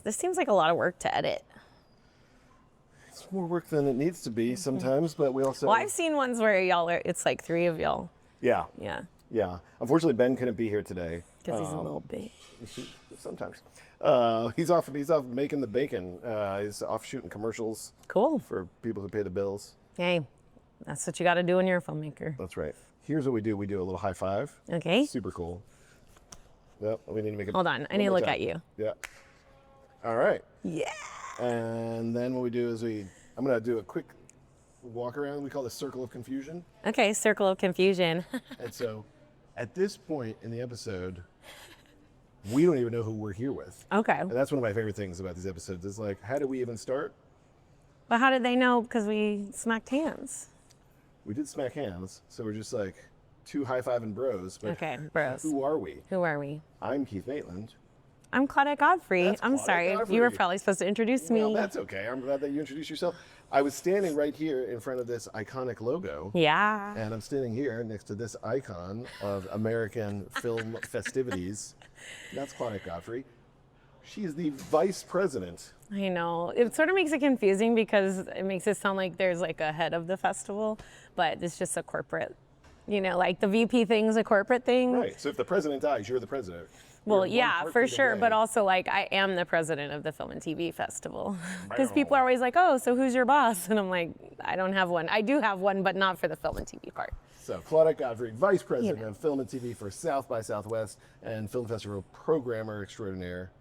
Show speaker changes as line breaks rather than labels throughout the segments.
This seems like a lot of work to edit.
It's more work than it needs to be sometimes, but we also...
Well, I've seen ones where it's like 3 of y'all.
Yeah.
Yeah.
Yeah. Unfortunately, Ben couldn't be here today.
Because he's a little bitch.
Sometimes. He's off making the bacon. He's off shooting commercials.
Cool.
For people who pay the bills.
Hey, that's what you got to do when you're a filmmaker.
That's right. Here's what we do. We do a little high five.
Okay.
Super cool. Yep. We need to make it.
Hold on. I need to look at you.
Yeah. All right.
Yeah.
And then what we do is I'm going to do a quick walk around. We call this circle of confusion.
Okay. Circle of confusion.
And so at this point in the episode, we don't even know who we're here with.
Okay.
And that's one of my favorite things about these episodes is like, how do we even start?
But how did they know? Because we smacked hands.
We did smack hands. So we're just like two high-fiving bros. But
okay, bros.
Who are we?
Who are we?
I'm Keith Maitland.
I'm Claudette Godfrey.
That's
I'm
Claudette
sorry.
Godfrey.
You were probably supposed to introduce me.
Well, that's okay. I'm glad that you introduced yourself. I was standing right here in front of this iconic logo.
Yeah.
And I'm standing here next to this icon of American film festivities. That's Claudette Godfrey. She is the vice president.
I know. It sort of makes it confusing because it makes it sound like there's like a head of the festival, but it's just a corporate, like the VP thing's a corporate thing.
Right. So if the president dies, you're the president.
Well, yeah, for sure. But also, like, I am the president of the Film and TV Festival. Because people are always like, oh, so who's your boss? And I'm like, I don't have one. I do have one, but not for the film and TV part.
So Claudette Godfrey, vice president of Film and TV for South by Southwest and Film Festival programmer-extraordinaire.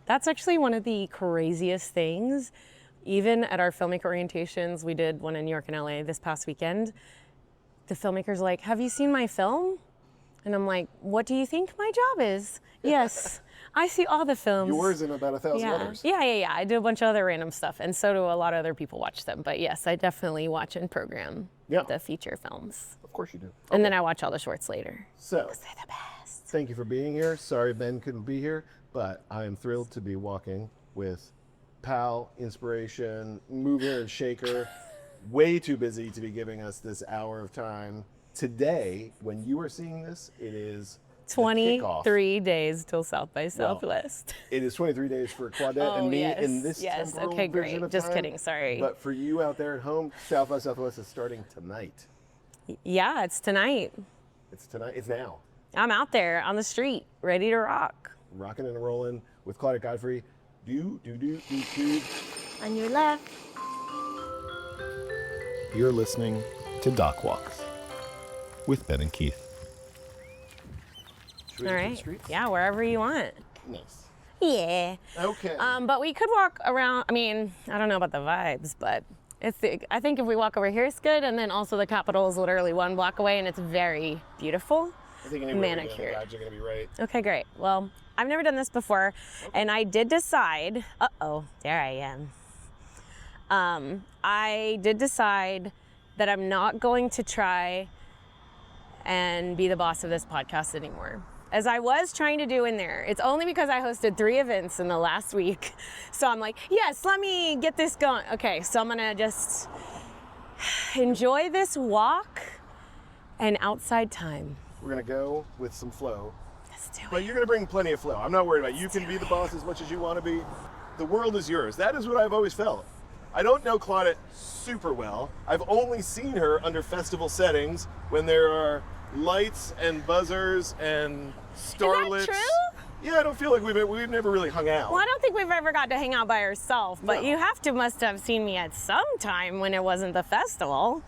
That's actually one of the craziest things. Even at our filmmaker orientations, we did one in New York and LA this past weekend. The filmmakers are like, have you seen my film? And I'm like, what do you think my job is? Yes, I see all the films.
Yours and about 1,000 others.
Yeah. I do a bunch of other random stuff, and so do a lot of other people watch them. But yes, I definitely watch and program the feature films.
Of course you do. Okay.
And then I watch all the shorts later.
So,
because they're the best.
Thank you for being here. Sorry Ben couldn't be here, but I am thrilled to be walking with pal, inspiration, mover and shaker, way too busy to be giving us this hour of time. Today, when you are seeing this, it is
23 days till South by Southwest.
Well, it is 23 days for Claudette and me in this temporal
okay,
version
great.
of
Just
time.
Kidding, sorry.
But for you out there at home, South by Southwest is starting tonight.
Yeah, it's tonight.
It's tonight. It's now.
I'm out there on the street, ready to rock.
Rocking and rolling with Claudette Godfrey. Do.
On your left.
You're listening to Doc Walks with Ben and Keith. Should we
All
go to the
right.
streets?
Yeah, wherever you want.
Nice.
Yeah.
Okay.
But we could walk around. I mean, I don't know about the vibes, but I think if we walk over here, it's good. And then also the Capitol is literally 1 block away, and it's very beautiful.
I think
manicured.
You're gonna be right.
Okay, great. Well, I've never done this before, and I did decide. There I am. I did decide that I'm not going to try and be the boss of this podcast anymore, as I was trying to do in there. It's only because I hosted 3 events in the last week. So I'm like, yes, let me get this going. Okay, so I'm gonna just enjoy this walk and outside time.
We're gonna go with some flow.
Let's do
But
it.
you're gonna bring plenty of flow. I'm not worried about it. You can be the boss as much as you want to be. The world is yours. That is what I've always felt. I don't know Claudette super well. I've only seen her under festival settings when there are lights and buzzers and starlets.
Is that true?
Yeah, I don't feel like we've never really hung out.
Well, I don't think we've ever got to hang out by ourselves, but
No.
you must have seen me at some time when it wasn't the festival.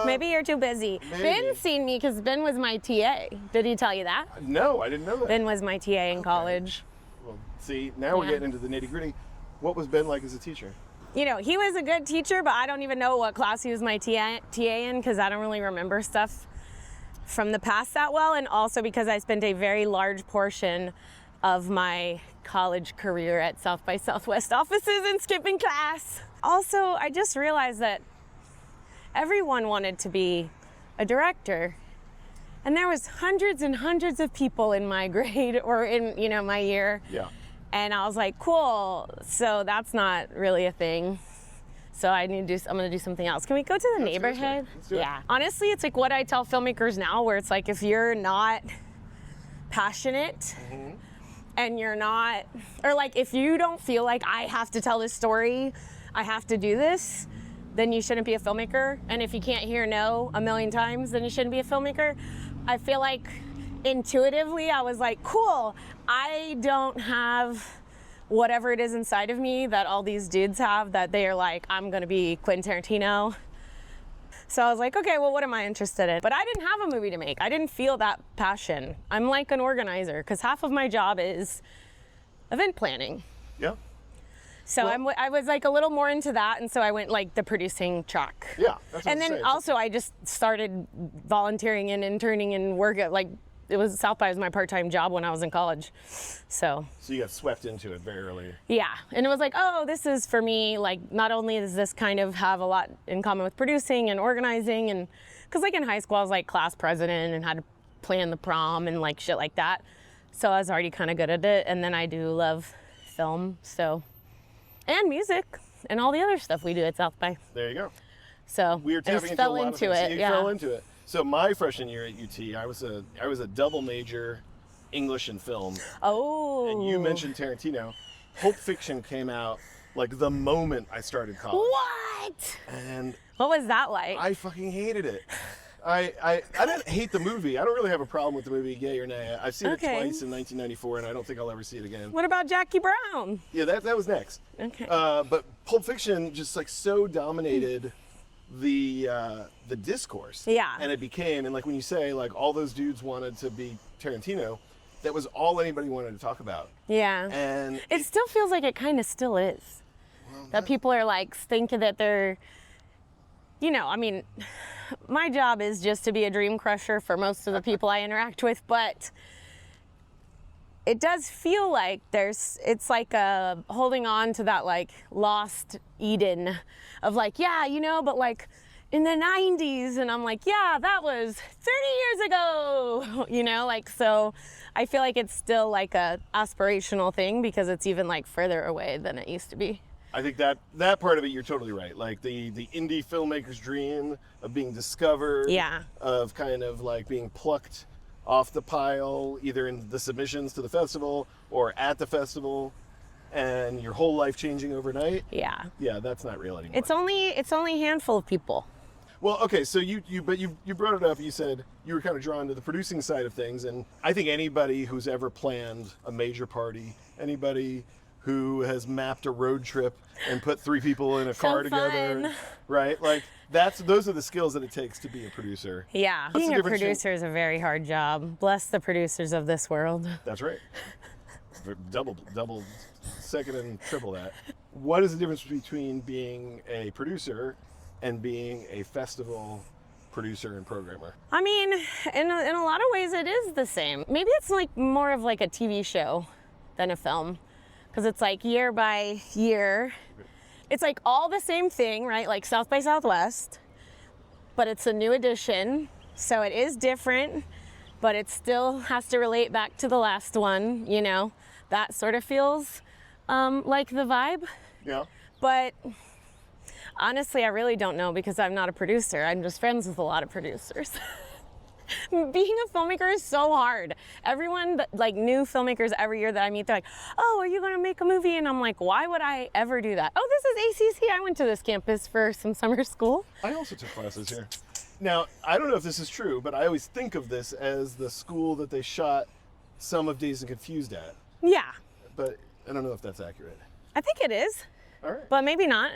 Maybe you're too busy.
maybe.
Ben's seen me because Ben was my TA. Did he tell you that?
No, I didn't know that.
Ben was my TA in college.
Well, see, now we're
Yeah.
getting into the nitty gritty. What was Ben like as a teacher?
You know, he was a good teacher, but I don't even know what class he was my TA in because I don't really remember stuff from the past that well, and also because I spent a very large portion of my college career at South by Southwest offices and skipping class. Also, I just realized that everyone wanted to be a director, and there was hundreds and hundreds of people in my grade or in, my year.
Yeah.
And I was like, cool, so that's not really a thing. So I'm gonna do something else. Can we go to the neighborhood?
Let's do it.
Yeah. Honestly, it's like what I tell filmmakers now, where it's like, if you're not passionate and you're not, or like if you don't feel like I have to tell this story, I have to do this, then you shouldn't be a filmmaker. And if you can't hear no a million times, then you shouldn't be a filmmaker. I feel like intuitively I was like, cool, I don't have whatever it is inside of me that all these dudes have, that they are like, I'm gonna be Quentin Tarantino. So I was like, okay, well, what am I interested in? But I didn't have a movie to make. I didn't feel that passion. I'm like an organizer, because half of my job is event planning.
Yeah.
So
Well-
I was like a little more into that, and so I went like the producing track.
Yeah, that's what
And
I'm
then
saying.
also I just started volunteering and interning and work at, like, it was South by was my part-time job when I was in college. So
So you got swept into it very early.
yeah, and it was like, oh, this is for me, like, not only does this kind of have a lot in common with producing and organizing, and because like in high school I was like class president and had to plan the prom and like shit like that, so I was already kind of good at it. And then I do love film, so, and music and all the other stuff we do at South by.
There you go.
So
We were
I
tapping
just
into
fell
a lot
into
of things.
it.
You
Yeah.
fell into it. So my freshman year at UT, I was a double major, English and film.
Oh.
And you mentioned Tarantino. Pulp Fiction came out like the moment I started college.
What?
And
What was that like?
I fucking hated it. I didn't hate the movie. I don't really have a problem with the movie, yay or nay. I've seen
Okay.
it twice in 1994, and I don't think I'll ever see it again.
What about Jackie Brown?
Yeah, that was next.
Okay.
But Pulp Fiction just like so dominated the discourse.
Yeah.
And it became, and like when you say like all those dudes wanted to be Tarantino, that was all anybody wanted to talk about.
Yeah.
And
It still feels like it kind of still is. That people are like thinking that they're, you know, I mean, my job is just to be a dream crusher for most of the people I interact with, but it does feel like it's like holding on to that like lost Eden of like, yeah, you know, but like in the 90s, and I'm like, yeah, that was 30 years ago, you know, like, so I feel like it's still like a aspirational thing because it's even like further away than it used to be.
I think that part of it, you're totally right. Like the indie filmmaker's dream of being discovered,
Yeah.
of kind of like being plucked off the pile, either in the submissions to the festival or at the festival, and your whole life changing overnight.
Yeah.
Yeah, that's not real anymore.
It's only a handful of people.
Well, okay, so you brought it up. You said you were kind of drawn to the producing side of things, and I think anybody who's ever planned a major party, anybody who has mapped a road trip and put 3 people in a car together,
fun.
right? Like those are the skills that it takes to be a producer.
Yeah.
What's the
Being a
difference
producer is a very hard job. Bless the producers of this world.
That's right. Double, second and triple that. What is the difference between being a producer and being a festival producer and programmer?
I mean, in a lot of ways it is the same. Maybe it's like more of like a TV show than a film, because it's like year by year. It's like all the same thing, right? Like South by Southwest, but it's a new edition. So it is different, but it still has to relate back to the last one, you know? That sort of feels like the vibe.
Yeah.
But honestly, I really don't know because I'm not a producer. I'm just friends with a lot of producers. Being a filmmaker is so hard. Everyone, like new filmmakers every year that I meet, they're like, oh, are you gonna make a movie? And I'm like, why would I ever do that? Oh, this is ACC. I went to this campus for some summer school.
I also took classes here. Now, I don't know if this is true, but I always think of this as the school that they shot some of Dazed and Confused at.
Yeah,
But I don't know if that's accurate.
I think it is,
All right.
but maybe not.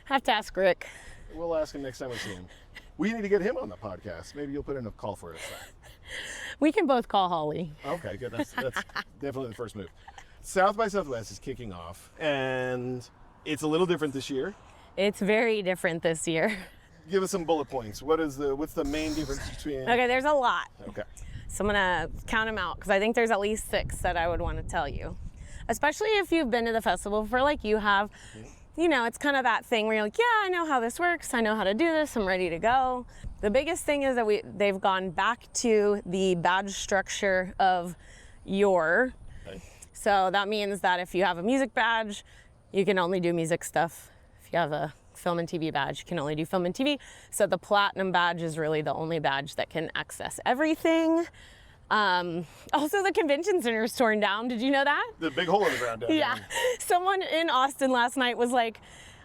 Have to ask Rick.
We'll ask him next time we see him. We need to get him on the podcast. Maybe you'll put in a call for us.
We can both call Holly.
Okay, good. That's definitely the first move. South by Southwest is kicking off, and it's a little different this year.
It's very different this year.
Give us some bullet points. What's the main difference between?
Okay, there's a lot.
Okay.
So I'm gonna count them out because I think there's at least 6 that I would want to tell you. Especially if you've been to the festival before, like you have. You know, it's kind of that thing where you're like, yeah, I know how this works. I know how to do this. I'm ready to go. The biggest thing is that they've gone back to the badge structure of your.
Okay.
So that means that if you have a music badge, you can only do music stuff. If you have a film and TV badge, you can only do film and TV. So the platinum badge is really the only badge that can access everything. Also, the convention center is torn down. Did you know that?
The big hole in the ground down
Yeah.
there.
Someone in Austin last night was like,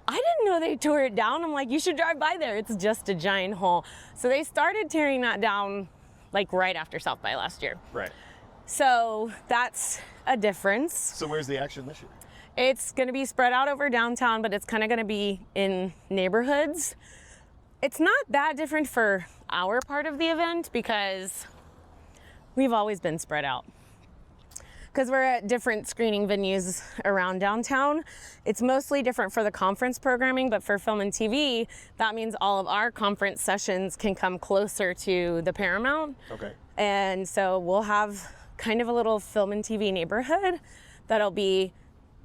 I didn't know they tore it down. I'm like, you should drive by there. It's just a giant hole. So they started tearing that down like right after South by last year.
Right.
So that's a difference.
So where's the action this year?
It's going to be spread out over downtown, but it's kind of going to be in neighborhoods. It's not that different for our part of the event because we've always been spread out. Because we're at different screening venues around downtown. It's mostly different for the conference programming, but for film and TV, that means all of our conference sessions can come closer to the Paramount.
Okay.
And so we'll have kind of a little film and TV neighborhood that'll be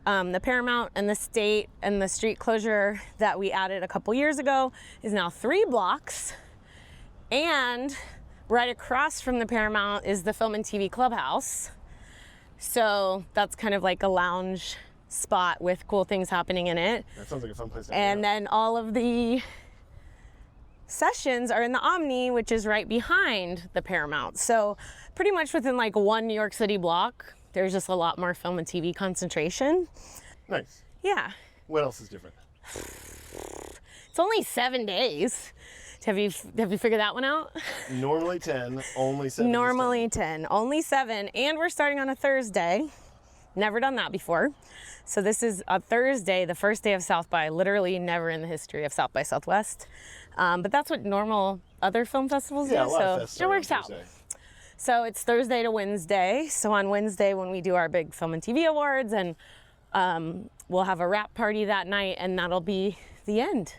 the Paramount and the State, and the street closure that we added a couple years ago is now 3 blocks. And right across from the Paramount is the Film and TV Clubhouse. So that's kind of like a lounge spot with cool things happening in it.
That sounds like a fun place to
And then all of the sessions are in the Omni, which is right behind the Paramount. So pretty much within like one New York City block, there's just a lot more film and TV concentration.
Nice.
Yeah.
What else is different?
It's only 7 days. Have you figured that one out?
Normally 10, only 7.
Normally 10, only 7, and we're starting on a Thursday. Never done that before. So this is a Thursday, the first day of South by, literally never in the history of South by Southwest. But that's what normal other film festivals
Yeah,
do,
a lot of
so
fests
it
are on
works out.
Thursday.
So it's Thursday to Wednesday. So on Wednesday when we do our big film and TV awards, and we'll have a wrap party that night, and that'll be the end.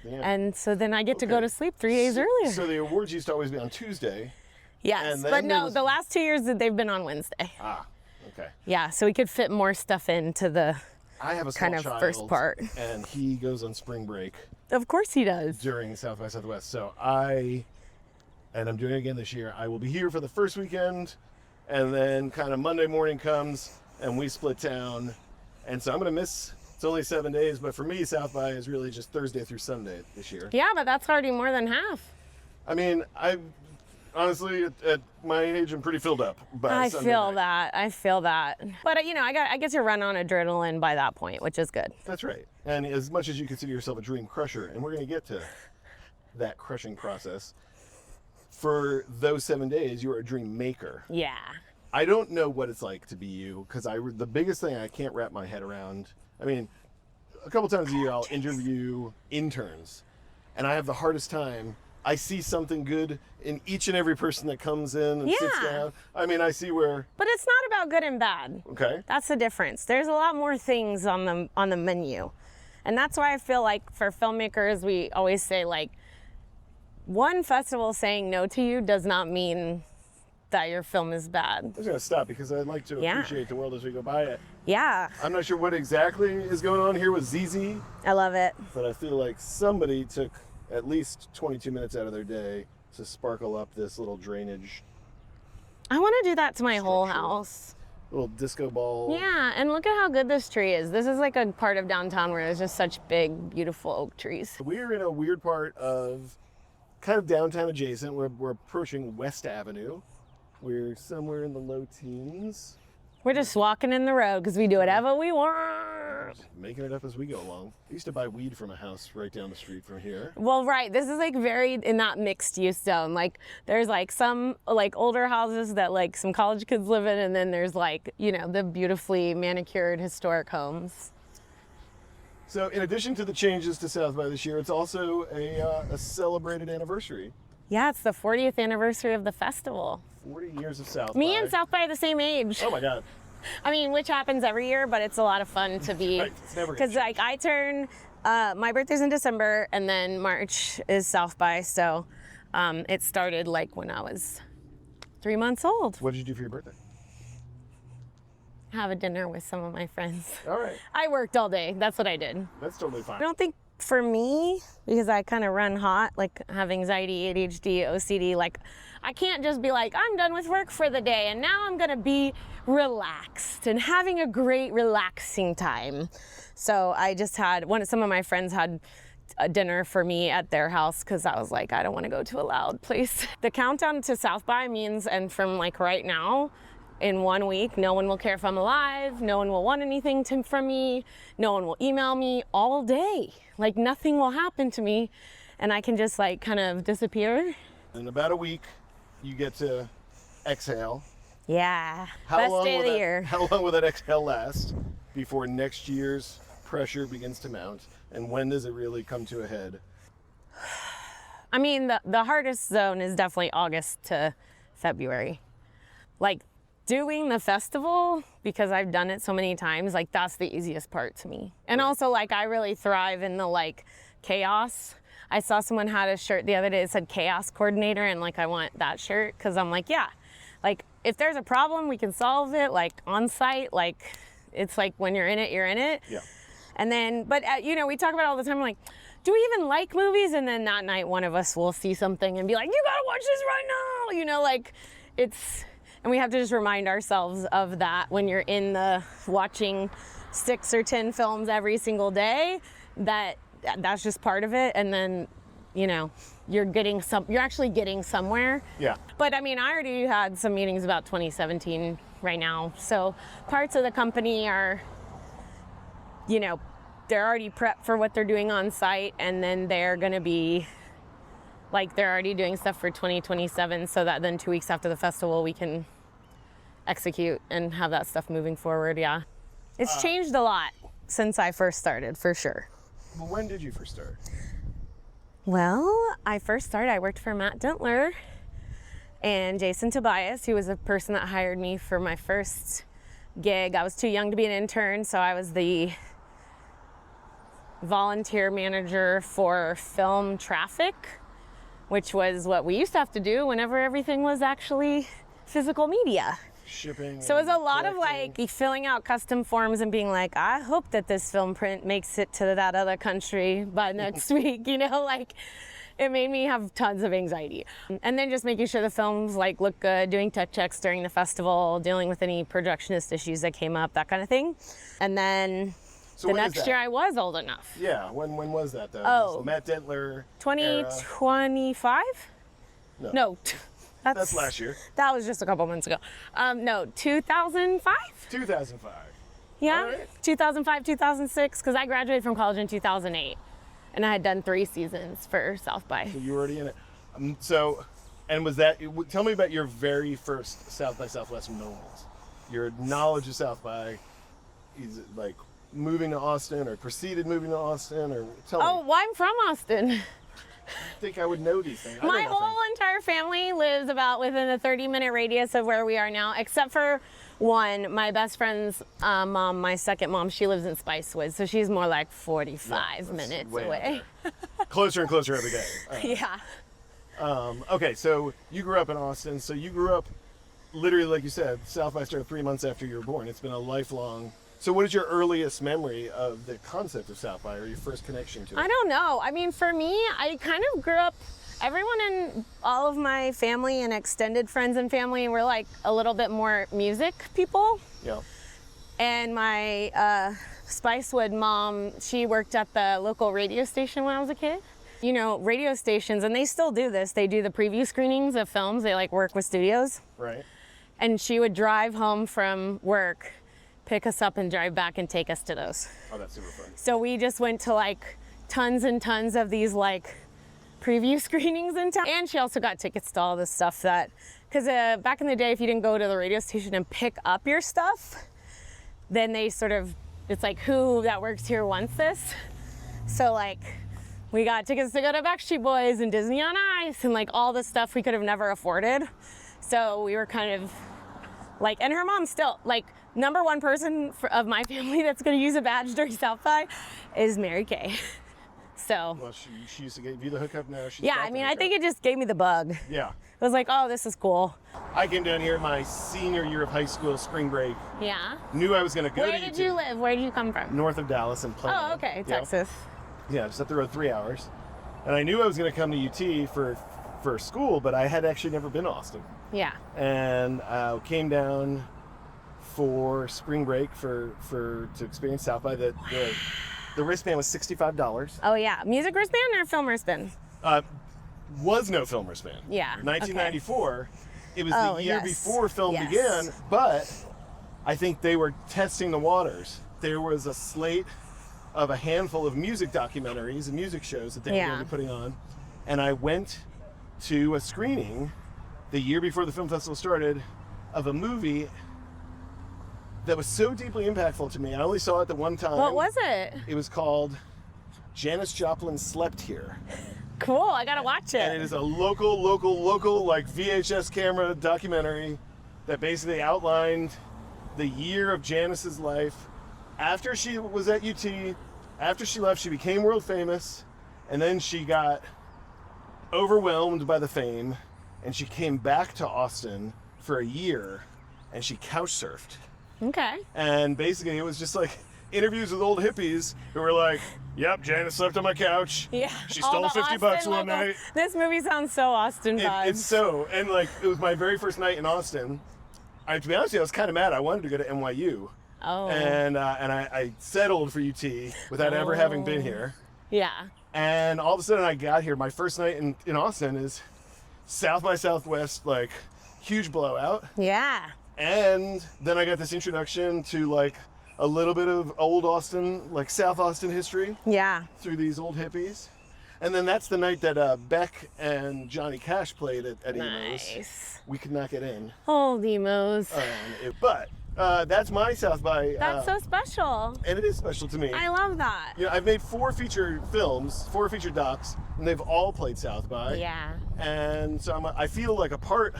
Yeah.
And so then I get to go to sleep 3 days earlier.
So the awards used to always be on Tuesday.
Yes,
and then
but
there
no,
was-
the last 2 years that they've been on Wednesday.
Ah, okay.
Yeah, so we could fit more stuff into the,
I have a
Kind
small
of
child,
first part.
and he goes on spring break
of course he does.
during South by Southwest. So and I'm doing it again this year, I will be here for the first weekend, and then kind of Monday morning comes, and we split town. And so I'm going to miss, it's only 7 days, but for me, South by is really just Thursday through Sunday this year.
Yeah, but that's already more than half.
I mean, honestly, at my age, I'm pretty filled up by
I
Sunday
feel
night.
that. I feel that. But you know, I get to run on adrenaline by that point, which is good.
That's right. And as much as you consider yourself a dream crusher, and we're going to get to that crushing process, for those 7 days, you're a dream maker.
Yeah.
I don't know what it's like to be you, because the biggest thing I can't wrap my head around, I mean, a couple times a year I'll interview interns, and I have the hardest time. I see something good in each and every person that comes in and sits
Yeah.
down. I mean, I see where,
But it's not about good and bad.
okay,
That's the difference. There's a lot more things on the menu. And that's why I feel like for filmmakers, we always say like, one festival saying no to you does not mean that your film is bad.
I'm just going to stop because I'd like to
Yeah.
appreciate the world as we go by it.
Yeah,
I'm not sure what exactly is going on here with ZZ,
I love it.
but I feel like somebody took at least 22 minutes out of their day to sparkle up this little drainage,
I want to do that to my whole
Structure.
house.
little disco ball.
Yeah, and look at how good this tree is. This is like a part of downtown where there's just such big, beautiful oak trees.
We're in a weird part of kind of downtown adjacent. We're approaching West Avenue. We're somewhere in the low teens,
We're just walking in the road because we do whatever we want.
making it up as we go along. I used to buy weed from a house right down the street from here.
Well, right, this is like very in that mixed use zone. Like there's like some like older houses that like some college kids live in, and then there's like, you know, the beautifully manicured historic homes.
So in addition to the changes to South by this year, it's also a celebrated anniversary.
Yeah, it's the 40th anniversary of the festival.
40 years of South
Me
by.
and South by are the same age.
Oh my God.
I mean, which happens every year, but it's a lot of fun to be.
Right, it's never gonna
Because like I turn, my birthday's in December, and then March is South by. So it started like when I was 3 months old.
What did you do for your birthday?
Have a dinner with some of my friends.
All right,
I worked all day. That's what I did.
that's totally fine.
I don't think for me, because I kind of run hot, like have anxiety, ADHD, OCD, like I can't just be like, I'm done with work for the day and now I'm gonna be relaxed and having a great relaxing time. So I just had, some of my friends had a dinner for me at their house because I was like, I don't want to go to a loud place. The countdown to South by means, and from like right now, in 1 week, no one will care if I'm alive, no one will want anything from me, no one will email me all day. Like nothing will happen to me and I can just like kind of disappear.
In about a week, you get to exhale.
Yeah, best day of the year.
How long will that exhale last before next year's pressure begins to mount? And when does it really come to a head?
I mean, the hardest zone is definitely August to February. Like doing the festival, because I've done it so many times, like that's the easiest part to me. And also like I really thrive in the like chaos. I saw someone had a shirt the other day that said chaos coordinator, and like I want that shirt because I'm like, yeah, like if there's a problem, we can solve it like on site. Like it's like when you're in it, you're in it.
Yeah.
And then, but you know, we talk about it all the time, like, do we even like movies? And then that night, one of us will see something and be like, you gotta watch this right now. You know, like it's, and we have to just remind ourselves of that when you're in the watching 6 or 10 films every single day, that's just part of it. And then, you know, you're actually getting somewhere.
Yeah.
But I mean, I already had some meetings about 2017 right now. So parts of the company are, you know, they're already prepped for what they're doing on site, and then they're going to be like, they're already doing stuff for 2027 so that then 2 weeks after the festival we can execute and have that stuff moving forward. Yeah. It's changed a lot since I first started, for sure.
Well, when did you first start?
Well, I worked for Matt Dentler and Jason Tobias, who was the person that hired me for my first gig. I was too young to be an intern, so I was the volunteer manager for film traffic, which was what we used to have to do whenever everything was actually physical media.
Shipping.
So it was a lot of like filling out custom forms and being like, I hope that this film print makes it to that other country by next week, you know, like it made me have tons of anxiety. And then just making sure the films like look good, doing tech checks during the festival, dealing with any projectionist issues that came up, that kind of thing. And then
So
the
when is
next
that?
year I was old enough.
Yeah, when was that though?
Oh.
The Matt Dentler
2025?
era?
No.
That's last year.
That was just a couple months ago. No, 2005?
2005.
Yeah,
All right.
2005, 2006, because I graduated from college in 2008, and I had done 3 seasons for South by.
So you were already in it. And was that, tell me about your very first South by Southwest moment. Your knowledge of South by, is it like moving to Austin or preceded moving to Austin, or tell me.
Oh, well, I'm from Austin.
I think I would know these things. I know
My
nothing.
whole entire family lives about within a 30-minute radius of where we are now, except for one, my best friend's mom, my second mom. She lives in Spicewood, so she's more like 45 minutes
way
away.
out there. Closer and closer every day.
Yeah.
Okay, so you grew up in Austin. So you grew up, literally, like you said, South by started 3 months after you were born. It's been a lifelong. So what is your earliest memory of the concept of South by, or your first connection to it?
I don't know. I mean, for me, I kind of grew up, everyone in all of my family and extended friends and family were like a little bit more music people.
Yeah.
And my Spicewood mom, she worked at the local radio station when I was a kid. You know, radio stations, and they still do this, they do the preview screenings of films. They like work with studios.
Right.
And she would drive home from work, pick us up and drive back and take us to those.
Oh, that's super fun.
So we just went to like tons and tons of these like preview screenings in town. And she also got tickets to all this stuff that, because back in the day, if you didn't go to the radio station and pick up your stuff, then they sort of, it's like, who that works here wants this? So like, we got tickets to go to Backstreet Boys and Disney on Ice and like all the stuff we could have never afforded. So we were kind of like, and her mom still, like, number one person of my family that's going to use a badge during South by is Mary Kay. So.
Well, she used to give you the hookup now.
Yeah, I mean, I think it just gave me the bug.
Yeah.
It was like, oh, this is cool.
I came down here my senior year of high school, spring break.
Yeah.
Knew I was going to go to
Where did you live? Where did you come from?
North of Dallas and Plano.
Oh, okay,
Yeah.
Texas.
Yeah, just up the road 3 hours. And I knew I was going to come to UT for school, but I had actually never been to Austin.
Yeah.
And came down for spring break to experience South by. The wristband was $65.
Oh yeah, music wristband or film wristband?
Was no film wristband.
Yeah.
1994. It was
Oh,
the year
yes.
before film
Yes.
began, but I think they were testing the waters. There was a slate of a handful of music documentaries and music shows that they were going to be putting on, and I went to a screening the year before the film festival started of a movie that was so deeply impactful to me. I only saw it the one time.
What was it?
It was called Janice Joplin Slept Here.
Cool, I gotta watch it.
And it is a local, like VHS camera documentary that basically outlined the year of Janice's life. After she was at UT, after she left, she became world famous, and then she got overwhelmed by the fame, and she came back to Austin for a year, and she couch surfed.
Okay.
And basically it was just like interviews with old hippies who were like, yep, Janice slept on my couch.
Yeah.
She
all
stole
the
$50
Austin
one
local-
night.
This movie sounds so Austin vibes.
It's so, and like, it was my very first night in Austin. To be honest with you, I was kind of mad. I wanted to go to NYU.
Oh.
And I settled for UT without ever having been here.
Yeah.
And all of a sudden I got here. My first night in Austin is South by Southwest, like, huge blowout.
Yeah.
And then I got this introduction to like a little bit of old Austin, like South Austin history
Yeah.
through these old hippies. And then that's the night that Beck and Johnny Cash played at Emo's.
Nice.
We could not get in.
Old emos.
But that's my South by.
That's so special.
And it is special to me.
I love that.
You know, I've made 4 feature films, 4 feature docs, and they've all played South by.
Yeah.
And so I feel like a part.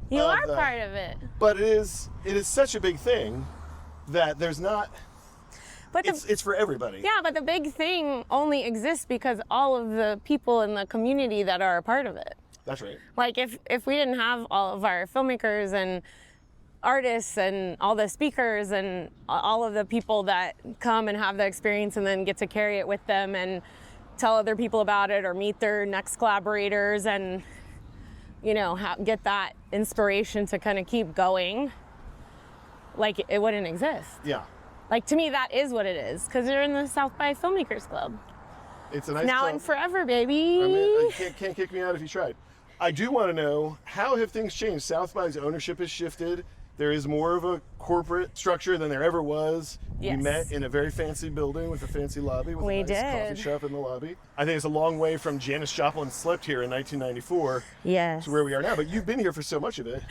You are part of it.
But it is such a big thing that there's not.
But
It's for everybody.
yeah, but the big thing only exists because all of the people in the community that are a part of it.
That's right.
Like if we didn't have all of our filmmakers and artists and all the speakers and all of the people that come and have the experience and then get to carry it with them and tell other people about it or meet their next collaborators and, you know, get that inspiration to kind of keep going, like it wouldn't exist.
Yeah.
Like to me, that is what it is, because you're in the South by Filmmakers Club.
It's a nice
Now
club.
and forever, baby.
I mean, you can't kick me out if you tried. I do want to know, how have things changed? South by's ownership has shifted. There is more of a corporate structure than there ever was.
Yes.
We met in a very fancy building with a fancy lobby with
We
a nice coffee
did.
shop in the lobby. I think it's a long way from Janice Joplin Slept Here in 1994
Yes.
to where we are now. But you've been here for so much of it.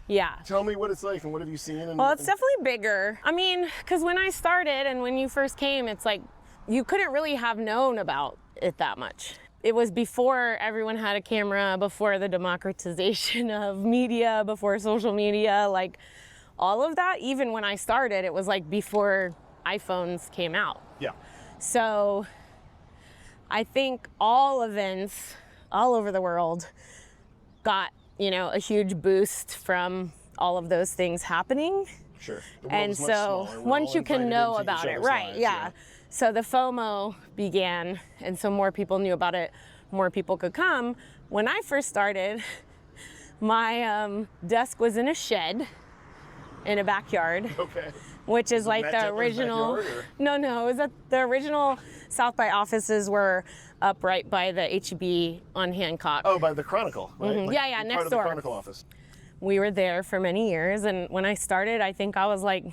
Yeah.
Tell me what it's like and what have you seen? And,
Well, it's definitely bigger. I mean, because when I started and when you first came, it's like you couldn't really have known about it that much. It was before everyone had a camera, before the democratization of media, before social media, like all of that. Even when I started, it was like before iPhones came out.
Yeah.
So I think all events all over the world got, you know, a huge boost from all of those things happening.
Sure. The world
And
is much
so
smaller. We're
once
all
you can
invited
know
into
about
each
it,
other's
right,
lives,
yeah. So the FOMO began, and so more people knew about it, more people could come. When I first started, my desk was in a shed in a backyard,
Okay.
which is like
Matt
the
Dentler's
original.
backyard, or?
No, it was at the original South by offices were up right by the HEB on Hancock.
Oh, by the Chronicle, right?
Mhm. Yeah,
part
next
of the
door.
Chronicle office.
We were there for many years, and when I started, I think I was like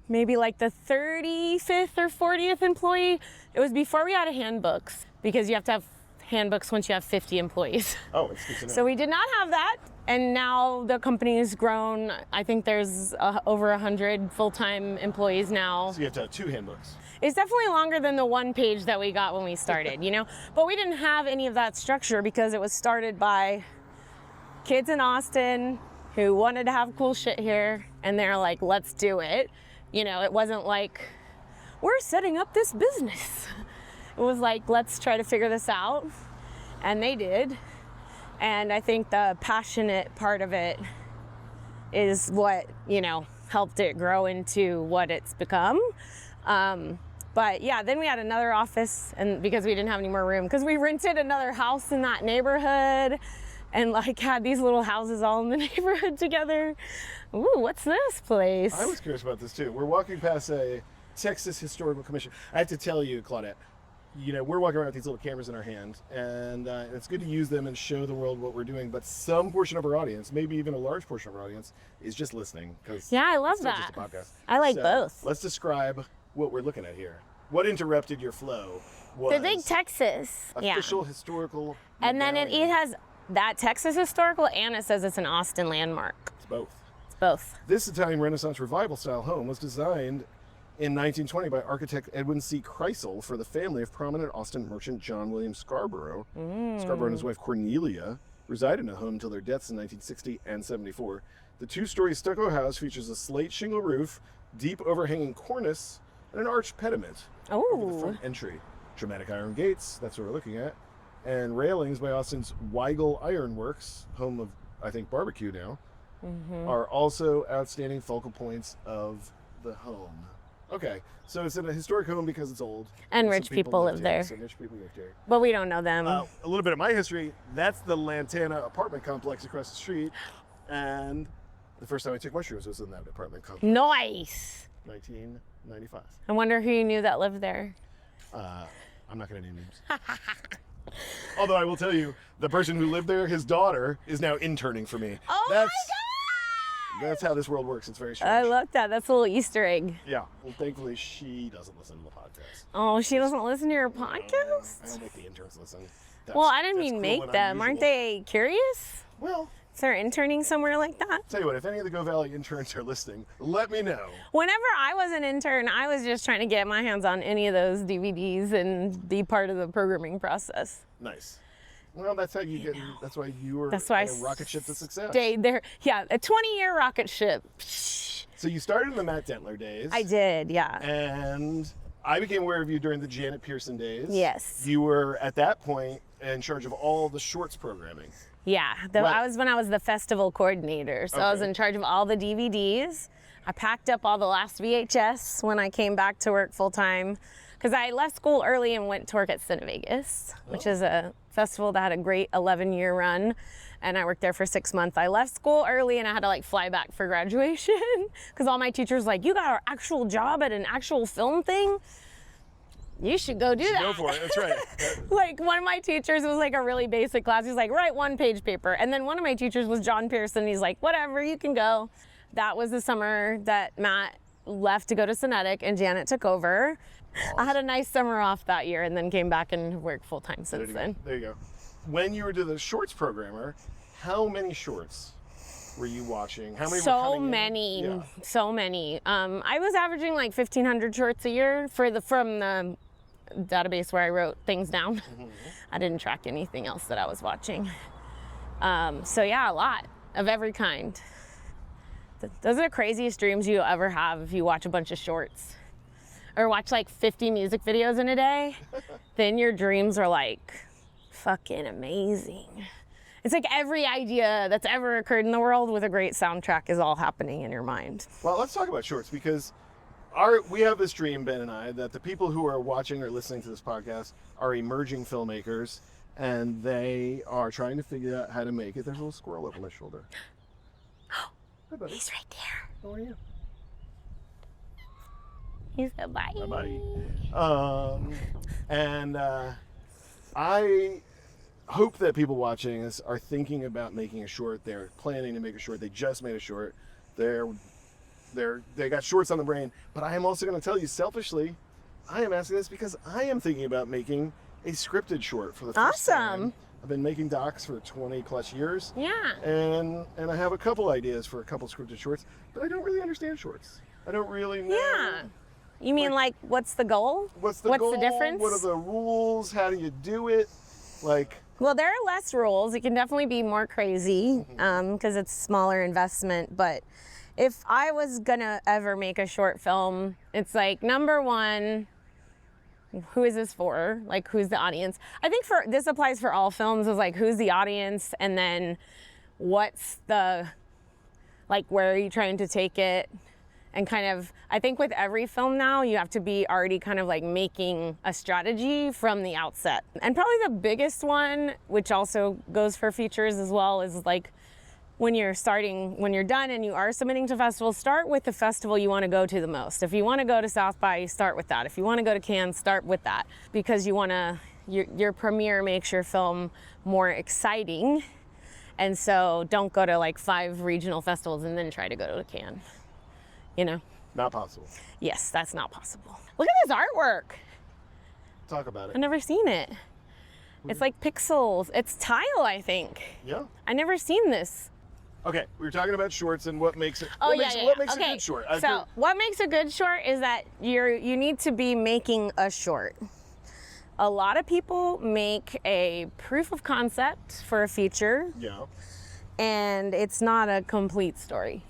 maybe like the 35th or 40th employee. It was before we had handbooks, because you have to have handbooks once you have 50 employees.
Oh, it's good to know.
So we did not have that, and now the company has grown. I think there's over 100 full-time employees now.
So you have to have 2 handbooks.
It's definitely longer than the one page that we got when we started, you know? But we didn't have any of that structure because it was started by kids in Austin who wanted to have cool shit here, and they're like, let's do it. You know, it wasn't like, we're setting up this business. It was like, let's try to figure this out. And they did. And I think the passionate part of it is what, you know, helped it grow into what it's become. But yeah, then we had another office, and because we didn't have any more room, because we rented another house in that neighborhood and like had these little houses all in the neighborhood together. Ooh, what's this place?
I was curious about this too. We're walking past a Texas Historical Commission. I have to tell you, Claudette, you know, we're walking around with these little cameras in our hand, and it's good to use them and show the world what we're doing, but some portion of our audience, maybe even a large portion of our audience, is just listening.
Yeah, I love
it's
that.
Just a podcast.
I like both.
Let's describe what we're looking at here. What interrupted your flow was
The big Texas.
official historical
And then it
medallion.
has that Texas historical, and it says it's an Austin landmark.
It's both.
It's both.
This Italian Renaissance Revival style home was designed in 1920 by architect Edwin C. Kreisel for the family of prominent Austin merchant John William Scarborough. Scarborough and his wife Cornelia resided in the home until their deaths in 1960 and 74. The two-story stucco house features a slate shingle roof, deep overhanging cornice, and an arched pediment over the front entry. Dramatic iron gates, that's what we're looking at, and railings by Austin's Weigel Ironworks, home of, I think, barbecue now, are also outstanding focal points of the home. Okay, so it's in a historic home because it's old.
And
some
rich people live there.
Some rich people live there.
But we don't know them.
A little bit of my history, that's the Lantana apartment complex across the street, and the first time I took mushrooms was in that apartment complex.
Nice.
1995.
I wonder who you knew that lived there.
I'm not going to name names. Although I will tell you, the person who lived there, his daughter, is now interning for me.
Oh my God!
That's how this world works. It's very strange.
I love that. That's a little Easter egg.
Yeah. Well, thankfully, she doesn't listen to the podcast.
Oh, she doesn't listen to your
I
podcast?
don't make the interns listen.
Well, I didn't
That's
mean
cruel
make
and
them. Aren't
unusual.
they curious?
Well,
Is there interning somewhere like that?
tell you what, if any of the Go Valley interns are listening, let me know.
Whenever I was an intern, I was just trying to get my hands on any of those DVDs and be part of the programming process.
Nice. Well, that's how you get. That's why you were
That's why
on a rocket ship to success.
Stayed there. Yeah, a 20-year rocket ship.
So you started in the Matt Dentler days.
I did, yeah.
And I became aware of you during the Janet Pierson days.
Yes.
You were at that point in charge of all the shorts programming.
Yeah, I was the festival coordinator, so I was
Okay.
in charge of all the DVDs. I packed up all the last VHS when I came back to work full time, because I left school early and went to work at Cinevegas, which is a festival that had a great 11-year run, and I worked there for 6 months. I left school early and I had to like fly back for graduation, because all my teachers were like, you got an actual job at an actual film thing? You should go do that.
Go for it. That's right.
Like, one of my teachers was like a really basic class. He's like, write 1-page paper. And then one of my teachers was John Pierson. He's like, whatever, you can go. That was the summer that Matt left to go to Cinetic and Janet took over. I had a nice summer off that year and then came back and worked full time since then.
There you go. When you were the shorts programmer, how many shorts were you watching? How many were
So
coming in?
many,
Yeah.
so many. I was averaging like 1,500 shorts a year from the database where I wrote things down. I didn't track anything else that I was watching. So yeah, a lot of every kind. Those are the craziest dreams you'll ever have if you watch a bunch of shorts. Or watch like 50 music videos in a day, then your dreams are like fucking amazing. It's like every idea that's ever occurred in the world with a great soundtrack is all happening in your mind.
Well, let's talk about shorts, because we have this dream, Ben and I, that the people who are watching or listening to this podcast are emerging filmmakers, and they are trying to figure out how to make it. There's a little squirrel over my shoulder. Hi, buddy.
He's right there.
How are you?
He's a bye.
Hi, buddy. I hope that people watching this are thinking about making a short. They're planning to make a short. They just made a short. They got shorts on the brain. But I am also going to tell you, selfishly, I am asking this because I am thinking about making a scripted short for the first time.
Awesome.
I've been making docs for 20 plus years.
Yeah.
And I have a couple ideas for a couple scripted shorts, but I don't really understand shorts. I don't really know.
Yeah. You mean like what's the goal?
What's the goal?
difference?
What are the rules? How do you do it? Like,
Well, there are less rules. It can definitely be more crazy because it's smaller investment. But if I was gonna ever make a short film, it's like, number one, who is this for? Like, who's the audience? I think this applies for all films, is like, who's the audience? And then what's the, like, where are you trying to take it? And kind of, I think with every film now, you have to be already kind of like making a strategy from the outset. And probably the biggest one, which also goes for features as well, is like when you're done and you are submitting to festivals, start with the festival you want to go to the most. If you want to go to South by, start with that. If you want to go to Cannes, start with that, because your premiere makes your film more exciting. And so don't go to like 5 regional festivals and then try to go to Cannes, you know?
Not possible.
Yes, that's not possible. Look at this artwork.
Talk about it.
I've never seen it. It's like pixels. It's tile, I think.
Yeah.
I've never seen this.
Okay, we were talking about shorts and what makes it.
Oh,
What makes
okay.
a good short?
So what makes a good short is that you need to be making a short. A lot of people make a proof of concept for a feature.
Yeah.
And it's not a complete story.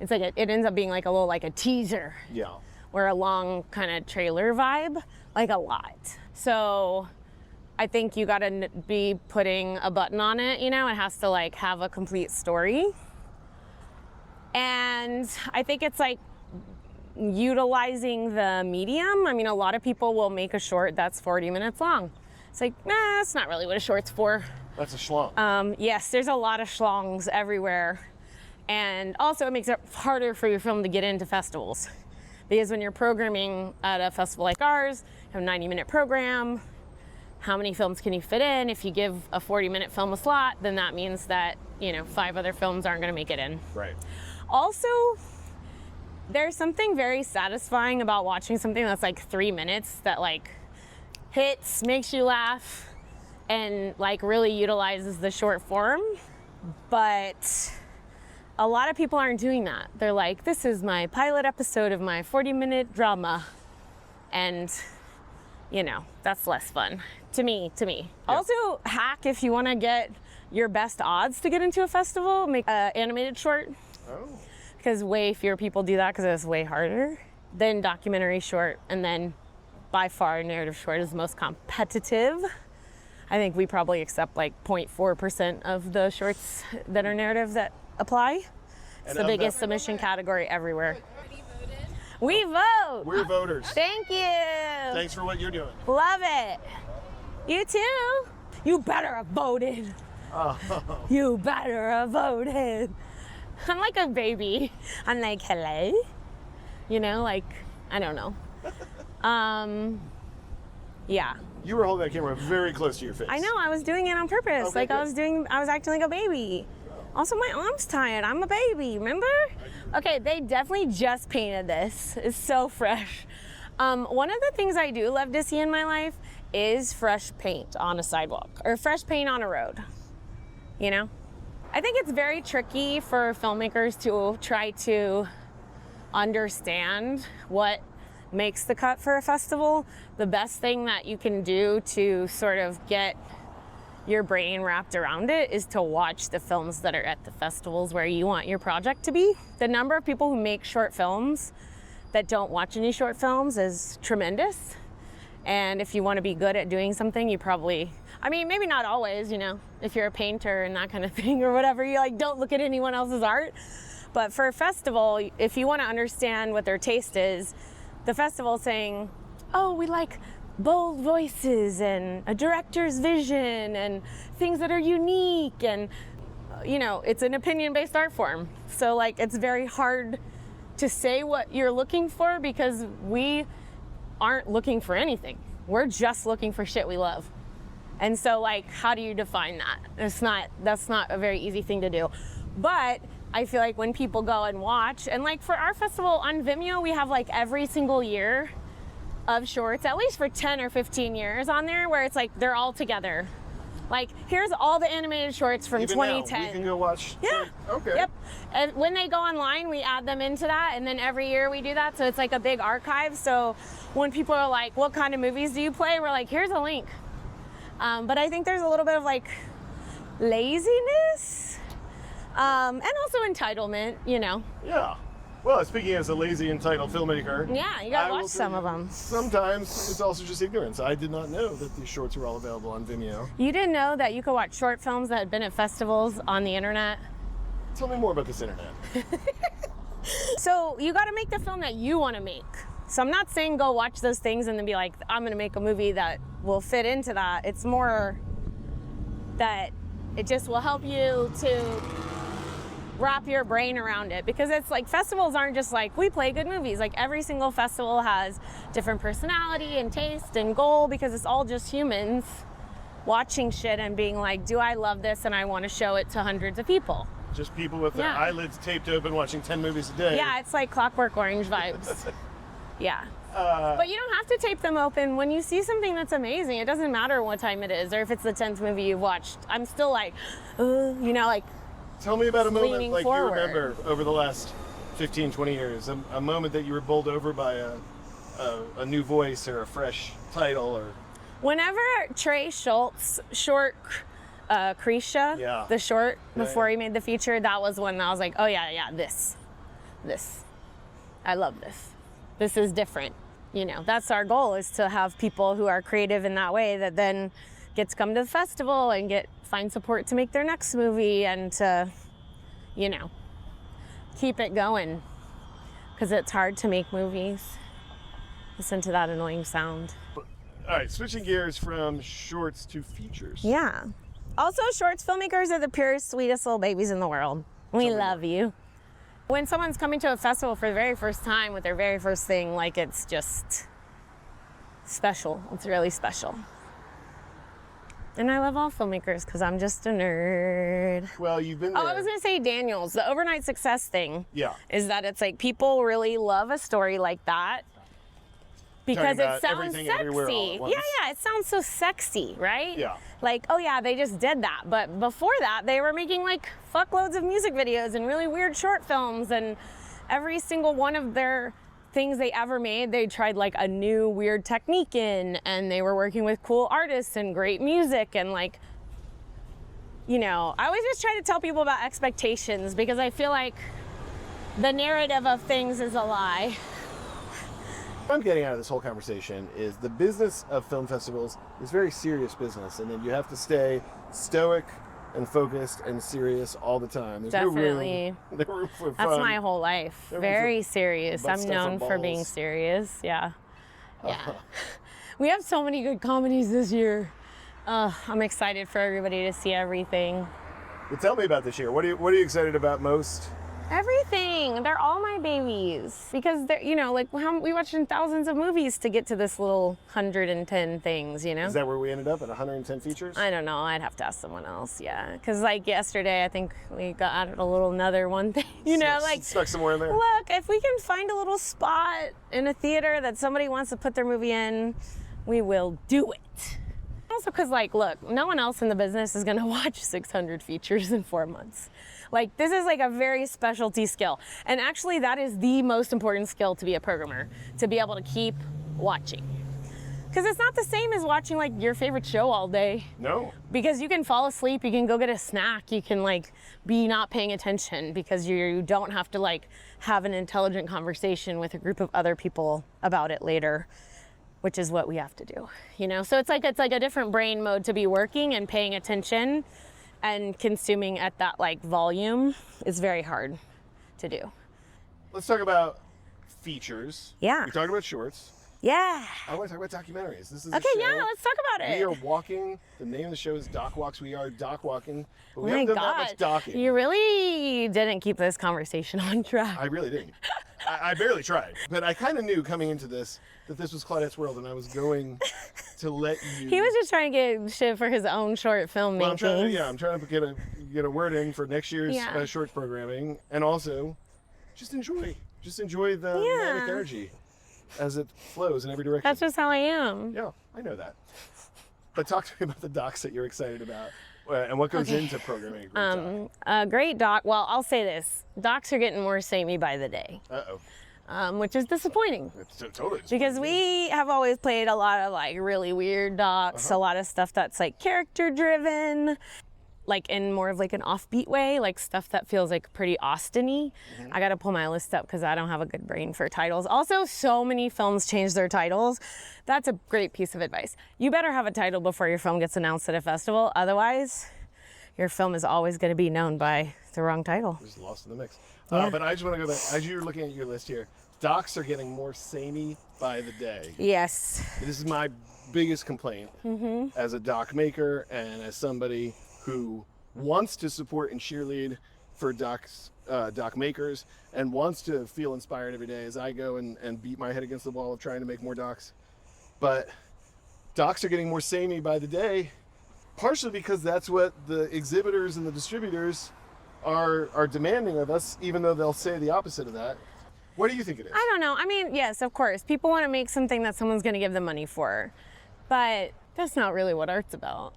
It's like it ends up being like a teaser.
Yeah.
Or a long kind of trailer vibe, like a lot. So I think you gotta be putting a button on it, you know? It has to like have a complete story. And I think it's like utilizing the medium. I mean, a lot of people will make a short that's 40 minutes long. It's like, nah, that's not really what a short's for.
That's a schlong.
Yes, there's a lot of schlongs everywhere. And also it makes it harder for your film to get into festivals. Because when you're programming at a festival like ours, you have a 90-minute program. How many films can you fit in? If you give a 40-minute film a slot, then that means that, 5 other films aren't gonna make it in.
Right.
Also, there's something very satisfying about watching something that's like 3 minutes that like hits, makes you laugh, and like really utilizes the short form. But a lot of people aren't doing that. They're like, this is my pilot episode of my 40-minute drama. And, that's less fun to me. Yeah. Also, hack if you want to get your best odds to get into a festival, make an animated short.
Oh.
Because way fewer people do that because it's way harder than documentary short. And then by far narrative short is the most competitive. I think we probably accept like 0.4% of the shorts that are narrative that apply. It's the biggest submission category everywhere. We vote.
We're voters.
Thank you.
Thanks for what you're doing.
Love it. You too. You better have voted.
Oh.
You better have voted. I'm like a baby. I'm like, hello. I don't know. Yeah.
You were holding that camera very close to your face.
I know, I was doing it on purpose.
Okay,
I was acting like a baby. Also, my arm's tired. I'm a baby, remember? Okay, they definitely just painted this. It's so fresh. One of the things I do love to see in my life is fresh paint on a sidewalk or fresh paint on a road, I think it's very tricky for filmmakers to try to understand what makes the cut for a festival. The best thing that you can do to sort of get your brain wrapped around it is to watch the films that are at the festivals where you want your project to be. The number of people who make short films that don't watch any short films is tremendous. And if you want to be good at doing something, you probably, maybe not always, if you're a painter and that kind of thing or whatever, you don't look at anyone else's art. But for a festival, if you want to understand what their taste is, the festival is saying, oh, we like bold voices and a director's vision and things that are unique, and it's an opinion-based art form. So it's very hard to say what you're looking for because we aren't looking for anything. We're just looking for shit we love. And so how do you define that? That's not a very easy thing to do. But I feel like when people go and watch, and for our festival on Vimeo, we have every single year of shorts, at least for 10 or 15 years on there, where it's they're all together. Here's all the animated shorts from
Even
2010.
Now, we can go watch.
Yeah.
Okay.
Yep. And when they go online, we add them into that, and then every year we do that, so it's a big archive. So when people are like, what kind of movies do you play? We're like, here's a link. But I think there's a little bit of laziness, and also entitlement,
Yeah. Well, speaking as a lazy, entitled filmmaker.
Yeah, you gotta watch some of them.
Sometimes it's also just ignorance. I did not know that these shorts were all available on Vimeo.
You didn't know that you could watch short films that had been at festivals on the internet?
Tell me more about this internet.
So you gotta make the film that you wanna make. So I'm not saying go watch those things and then be like, I'm gonna make a movie that will fit into that. It's more that it just will help you to wrap your brain around it, because it's like festivals aren't just like we play good movies. Like every single festival has different personality and taste and goal, because it's all just humans watching shit and being like, do I love this and I want to show it to hundreds of people.
Just people with their eyelids taped open watching 10 movies a day.
Yeah, it's like Clockwork Orange vibes. Yeah. But you don't have to tape them open. When you see something that's amazing, it doesn't matter what time it is or if it's the 10th movie you've watched. I'm still like, you know, like,
tell me about a moment like
forward.
you remember over the last 15, 20 years. A moment that you were bowled over by a new voice or a fresh title. Or
whenever Trey Shults short Krisha, the short before he made the feature, that was when I was like, oh yeah, this. I love this. This is different. You know, that's our goal, is to have people who are creative in that way that then get to come to the festival and find support to make their next movie and to, you know, keep it going. Because it's hard to make movies. Listen to that annoying sound.
All right, switching gears from shorts to features.
Yeah. Also, shorts filmmakers are the purest, sweetest little babies in the world. We love you. When someone's coming to a festival for the very first time with their very first thing, like, it's just special. It's really special. And I love all filmmakers because I'm just a nerd.
Well, you've been there.
Oh, I was going to say Daniels. The overnight success thing is that it's like people really love a story like that because it sounds sexy. Yeah, it sounds so sexy, right?
Yeah.
Like, oh yeah, they just did that. But before that, they were making like fuckloads of music videos and really weird short films, and every single one of their things they ever made, they tried like a new weird technique in, and they were working with cool artists and great music, and like, you know, I always just try to tell people about expectations, because I feel like the narrative of things is a lie.
What I'm getting out of this whole conversation is the business of film festivals is very serious business, and then you have to stay stoic and focused and serious all the time. There's
Definitely.
No room for fun.
That's my whole life. Very serious. I'm known for being serious. Yeah. We have so many good comedies this year. I'm excited for everybody to see everything.
Well, tell me about this year. What are you excited about most?
Everything. They're all my babies, because they're, you know, like we watched thousands of movies to get to this little 110 things, you know?
Is that where we ended up, at 110 features?
I don't know. I'd have to ask someone else. Yeah. Because like yesterday, I think we got added another one thing, you know, like
stuck somewhere in there.
Look, if we can find a little spot in a theater that somebody wants to put their movie in, we will do it. Also, because like, look, no one else in the business is going to watch 600 features in 4 months. Like, this is like a very specialty skill. And actually, that is the most important skill to be a programmer, to be able to keep watching. Because it's not the same as watching like your favorite show all day.
No.
Because you can fall asleep, you can go get a snack, you can like be not paying attention, because you don't have to like have an intelligent conversation with a group of other people about it later, which is what we have to do, you know? So it's like a different brain mode to be working and paying attention and consuming at that like volume is very hard to do.
Let's talk about features.
Yeah.
We talked about shorts.
Yeah.
I want to talk about documentaries. This is
okay,
a show.
yeah, let's talk about it.
We are walking. The name of the show is Doc Walks. We are doc walking, but we
oh
haven't done
God.
that much docking.
You really didn't keep this conversation on track.
I really didn't. I barely tried. But I kind of knew coming into this that this was Claudette's world, and I was going to let you...
He was just trying to get shit for his own short film making.
I'm trying to get a word in for next year's shorts programming, and also just enjoy the manic energy as it flows in every direction.
That's just how I am.
Yeah, I know that. But talk to me about the docs that you're excited about, and what goes into programming a great doc.
A great doc. Well, I'll say this: docs are getting more samey by the day. Which is disappointing.
It's totally disappointing.
Because we have always played a lot of like really weird docs, a lot of stuff that's like character driven, like in more of like an offbeat way, like stuff that feels like pretty Austin-y. I gotta pull my list up because I don't have a good brain for titles. Also, so many films change their titles. That's a great piece of advice. You better have a title before your film gets announced at a festival. Otherwise, your film is always gonna be known by the wrong title.
Just lost in the mix. But I just want to go back. As you're looking at your list here, docs are getting more samey by the day.
Yes.
This is my biggest complaint as a doc maker and as somebody who wants to support and cheerlead for doc makers and wants to feel inspired every day as I go and beat my head against the wall of trying to make more docs. But docs are getting more samey by the day, partially because that's what the exhibitors and the distributors are demanding of us, even though they'll say the opposite of that. What do you think it is?
I don't know. I mean, yes, of course. People want to make something that someone's going to give them money for. But that's not really what art's about.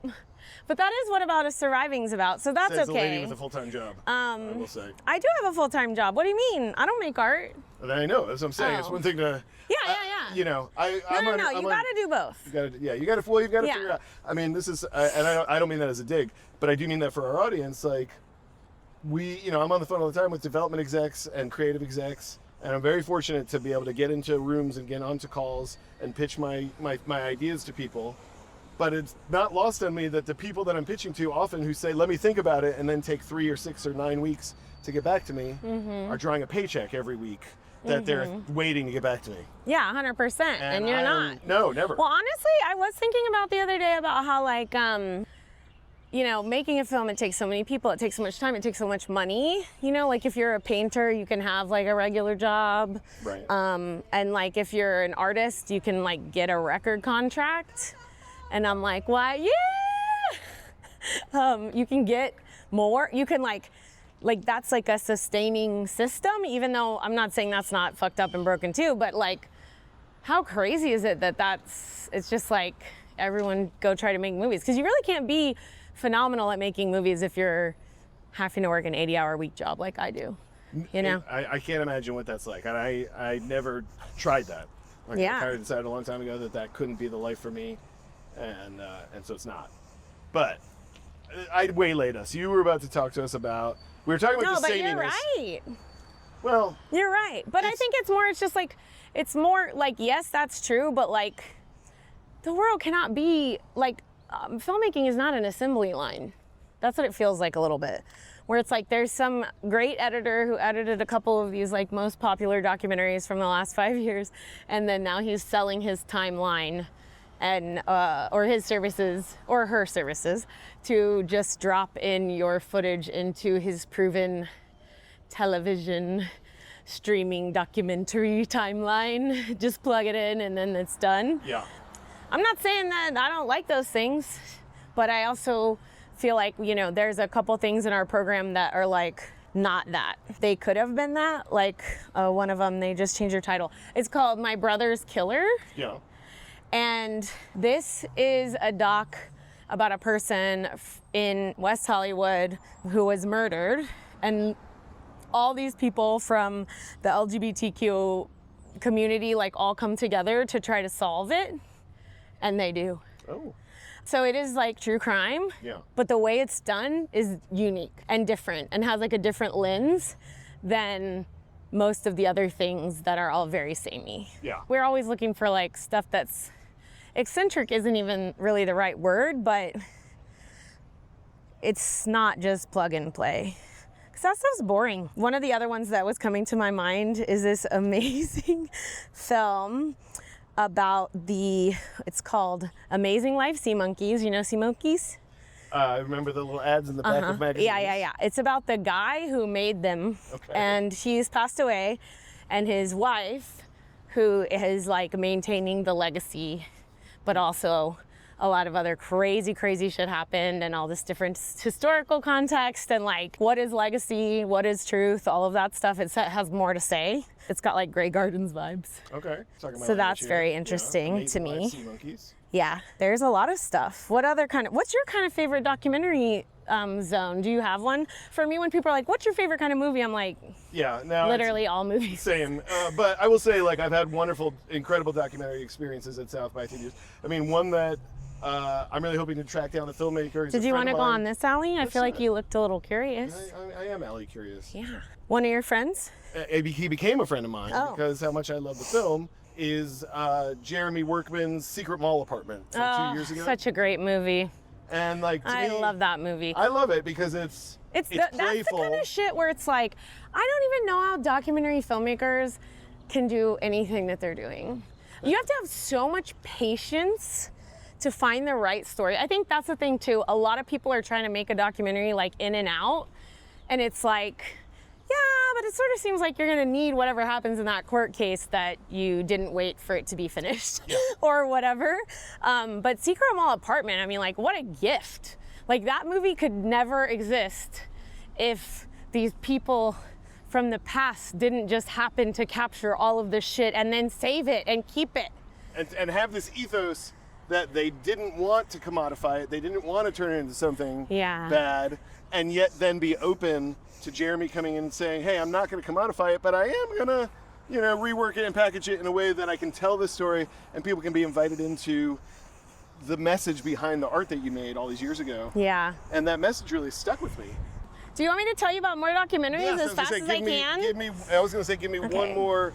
But that is what About Us Surviving's about, so that's
Says
okay.
the lady with a full-time job, I will say.
I do have a full-time job. What do you mean? I don't make art.
I know, that's what I'm saying. It's one thing to...
Yeah.
You know,
No, you gotta do both.
You've got to figure out. I mean, this is, and I don't mean that as a dig, but I do mean that for our audience. Like, I'm on the phone all the time with development execs and creative execs, and I'm very fortunate to be able to get into rooms and get onto calls and pitch my ideas to people. But it's not lost on me that the people that I'm pitching to often who say, let me think about it, and then take 3 or 6 or 9 weeks to get back to me, are drawing a paycheck every week that they're waiting to get back to me.
Yeah, 100%. And you're not.
No, never.
Well, honestly, I was thinking about the other day about how, like, making a film, it takes so many people, it takes so much time, it takes so much money. Like if you're a painter, you can have like a regular job.
Right.
And like if you're an artist, you can like get a record contract. And I'm like, what? Yeah! You can get more. You can like that's like a sustaining system, even though I'm not saying that's not fucked up and broken too, but like, how crazy is it it's just like, everyone go try to make movies. Because you really can't be phenomenal at making movies if you're having to work an 80-hour-week job like I do,
I can't imagine what that's like. And I never tried that. Like, I kind of decided a long time ago that couldn't be the life for me. And so it's not. But I waylaid us. You were about to talk to us about... We were talking about the sameness.
No, but you're right.
Well...
You're right. But I think it's more like, yes, that's true, but like, the world cannot be, like, filmmaking is not an assembly line. That's what it feels like a little bit. Where it's like, there's some great editor who edited a couple of these, like, most popular documentaries from the last 5 years, and then now he's selling his timeline and or his services or her services to just drop in your footage into his proven television streaming documentary timeline. Just plug it in and then it's done.
Yeah.
I'm not saying that I don't like those things, but I also feel like, there's a couple things in our program that are like not that. They could have been that. Like one of them, they just changed their title. It's called My Brother's Killer.
Yeah.
And this is a doc about a person in West Hollywood who was murdered. And all these people from the LGBTQ community like all come together to try to solve it. And they do.
Oh.
So it is like true crime.
Yeah.
But the way it's done is unique and different and has like a different lens than most of the other things that are all very samey.
Yeah.
We're always looking for like stuff that's eccentric isn't even really the right word, but it's not just plug and play. Because that stuff's boring. One of the other ones that was coming to my mind is this amazing film about it's called Amazing Life Sea Monkeys. You know sea monkeys?
I remember the little ads in the back of magazines.
Yeah. It's about the guy who made them.
Okay.
And he's passed away, and his wife, who is like maintaining the legacy, but also a lot of other crazy shit happened and all this different historical context and like what is legacy, what is truth, all of that stuff. It has more to say. It's got like Grey Gardens vibes.
Okay. Talking about
So that's very interesting to me.
Sea monkeys.
Yeah, there's a lot of stuff. What's your kind of favorite documentary zone? Do you have one? For me, when people are like, what's your favorite kind of movie? I'm like, literally all movies.
Same. But I will say, like, I've had wonderful, incredible documentary experiences at South by through the years. I mean, one that I'm really hoping to track down the filmmaker.
Did you want to go on this alley? I feel like you looked a little curious.
I am alley curious.
Yeah. One of your friends?
He became a friend of mine because how much I love the film is Jeremy Workman's Secret Mall Apartment from 2 years ago.
Such a great movie.
And like
I love that movie.
I love it because it's playful.
That's the kind of shit where it's like, I don't even know how documentary filmmakers can do anything that they're doing. You have to have so much patience to find the right story. I think that's the thing too. A lot of people are trying to make a documentary like in and out. And it's like, yeah, but it sort of seems like you're gonna need whatever happens in that court case that you didn't wait for it to be finished or whatever. But Secret Mall Apartment, I mean, like, what a gift. Like, that movie could never exist if these people from the past didn't just happen to capture all of this shit and then save it and keep it.
And have this ethos that they didn't want to commodify it, they didn't want to turn it into something bad, and yet then be open to Jeremy coming in and saying, hey, I'm not going to commodify it, but I am going to, you know, rework it and package it in a way that I can tell this story and people can be invited into the message behind the art that you made all these years ago.
Yeah.
And that message really stuck with me.
Do you want me to tell you about more documentaries as fast as I can?
I was going to say, give me one more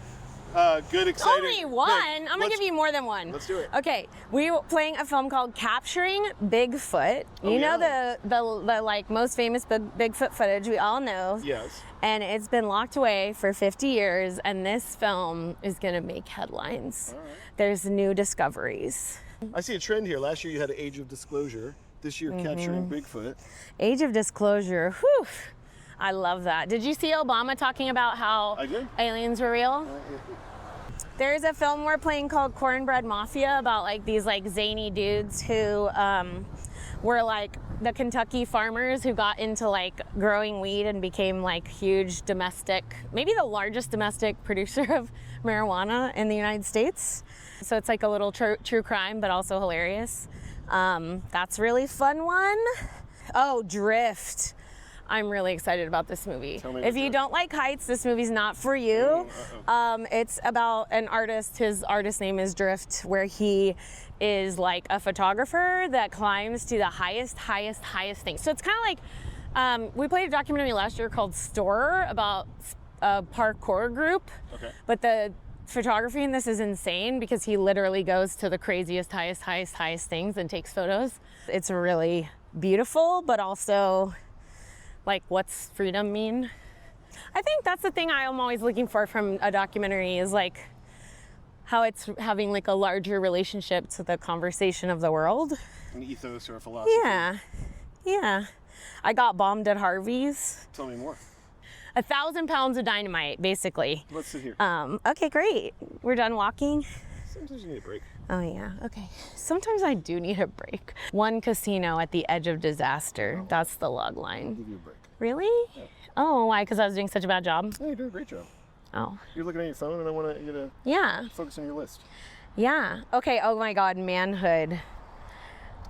good, exciting.
Only one?
Pick.
I'm going to give you more than one.
Let's do it.
Okay, we were playing a film called Capturing Bigfoot. You know the like most famous Bigfoot footage we all know.
Yes.
And it's been locked away for 50 years, and this film is going to make headlines.
All right.
There's new discoveries.
I see a trend here. Last year you had Age of Disclosure. This year, Capturing Bigfoot.
Age of Disclosure. Whew. I love that. Did you see Obama talking about how aliens were real? There's a film we're playing called Cornbread Mafia about like these like zany dudes who were like the Kentucky farmers who got into like growing weed and became like huge domestic, maybe the largest domestic producer of marijuana in the United States. So it's like a little true crime, but also hilarious. That's a really fun one. Oh, Drift. I'm really excited about this movie. If you don't like heights, this movie's not for you. It's about an artist, his artist name is Drift, where he is like a photographer that climbs to the highest thing. So it's kind of like, we played a documentary last year called Storer about a parkour group. Okay. But the photography in this is insane because he literally goes to the craziest, highest things and takes photos. It's really beautiful, but also like, what's freedom mean? I think that's the thing I'm always looking for from a documentary is like how it's having like a larger relationship to the conversation of the world.
An ethos or a philosophy.
Yeah. I got bombed at Harvey's.
Tell me more.
1,000 pounds of dynamite, basically.
Let's sit here.
Okay, great. We're done walking.
Sometimes you need a break.
Oh yeah, okay. Sometimes I do need a break. One casino at the edge of disaster. That's the log line.
I'll give you a break.
Really?
Yeah.
Oh, why? Because I was doing such a bad job?
Yeah, you're doing a great job.
Oh.
You're looking at your phone and I want you to focus on your list.
Yeah. Okay, oh my God, Manhood.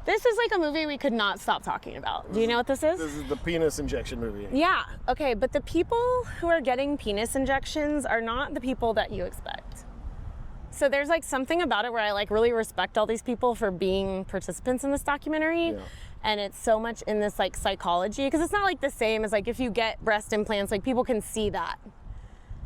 This is like a movie we could not stop talking about. Do you know what this is?
This is the penis injection movie.
Yeah, okay, but the people who are getting penis injections are not the people that you expect. So there's like something about it where I like really respect all these people for being participants in this documentary. Yeah. And it's so much in this like psychology, because it's not like the same as like if you get breast implants, like people can see that.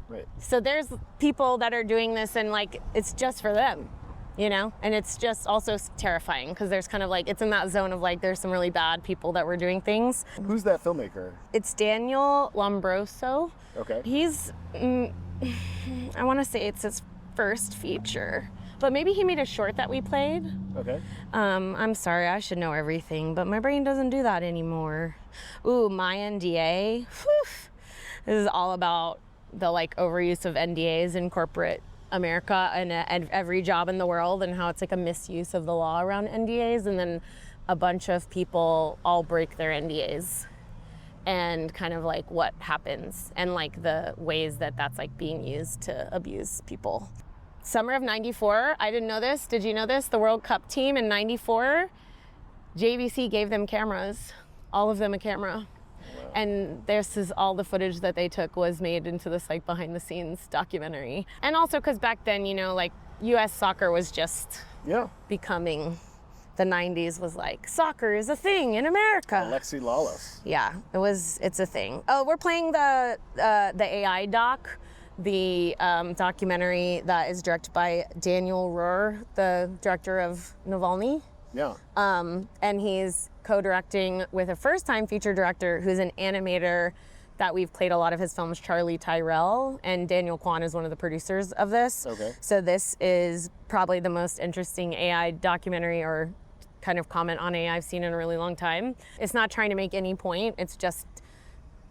Right.
So there's people that are doing this and like it's just for them, you know? And it's just also terrifying because there's kind of like, it's in that zone of like there's some really bad people that were doing things.
Who's that filmmaker?
It's Daniel Lombroso.
Okay.
He's, I want to say it's his first feature, but maybe he made a short that we played.
Okay.
I'm sorry, I should know everything, but my brain doesn't do that anymore. Ooh, my NDA. Whew. This is all about the like overuse of NDAs in corporate America and every job in the world, and how it's like a misuse of the law around NDAs, and then a bunch of people all break their NDAs, and kind of like what happens and like the ways that that's like being used to abuse people. Summer of '94, I didn't know this. Did you know this? The World Cup team in '94, JVC gave them cameras, all of them a camera. Wow. And this is all the footage that they took was made into this like behind the scenes documentary. And also because back then, you know, like US soccer was just becoming, the 90s was like, soccer is a thing in America.
Alexi Lalas.
Yeah, it's a thing. Oh, we're playing the AI doc, the documentary that is directed by Daniel Rohr, the director of Navalny.
Yeah.
And he's co-directing with a first-time feature director who's an animator that we've played a lot of his films, Charlie Tyrell, and Daniel Kwan is one of the producers of this. Okay. So this is probably the most interesting AI documentary or kind of comment on AI I've seen in a really long time. It's not trying to make any point. It's just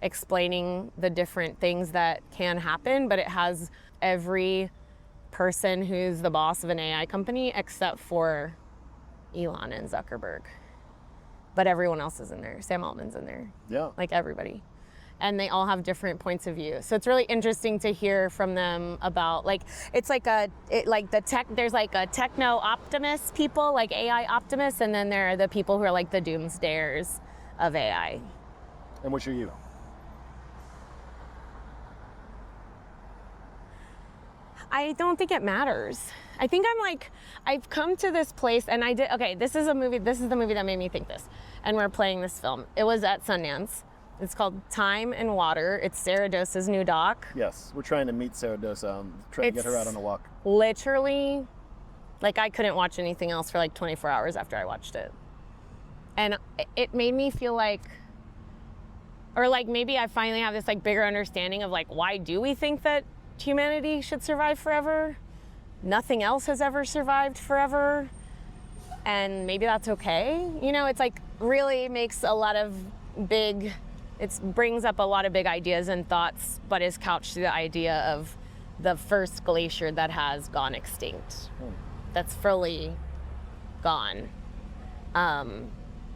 explaining the different things that can happen, but it has every person who's the boss of an AI company except for Elon and Zuckerberg. But everyone else is in there. Sam Altman's in there.
Yeah.
Like everybody. And they all have different points of view. So it's really interesting to hear from them about, like, it's like there's like a techno optimist people, like AI optimists, and then there are the people who are like the doomsdayers of AI.
And which are you?
I don't think it matters. I think I've come to this place, and this is the movie that made me think this. And we're playing this film. It was at Sundance. It's called Time and Water. It's Sarah Dosa's new doc.
Yes, we're trying to meet Sarah Dosa, try to get her out on a walk.
Literally, like, I couldn't watch anything else for like 24 hours after I watched it. And it made me feel like, or like maybe I finally have this like bigger understanding of like, why do we think that humanity should survive forever? Nothing else has ever survived forever. And maybe that's okay. You know, it's like really makes a lot of it brings up a lot of big ideas and thoughts, but is couched through the idea of the first glacier that has gone extinct, that's fully gone.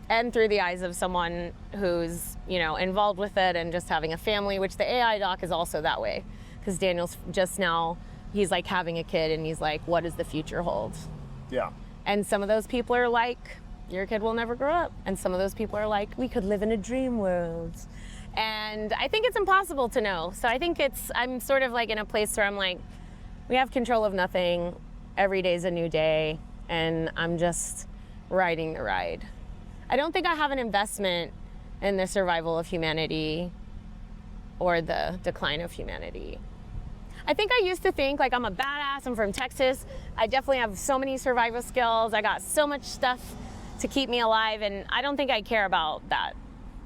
And through the eyes of someone who's, you know, involved with it and just having a family, which the AI doc is also that way. Because Daniel's just now, he's like having a kid and he's like, what does the future hold?
Yeah.
And some of those people are like, your kid will never grow up. And some of those people are like, we could live in a dream world. And I think it's impossible to know. So I think I'm sort of like in a place where I'm like, we have control of nothing. Every day's a new day. And I'm just riding the ride. I don't think I have an investment in the survival of humanity or the decline of humanity. I think I used to think like I'm a badass, I'm from Texas. I definitely have so many survival skills. I got so much stuff to keep me alive, and I don't think I care about that.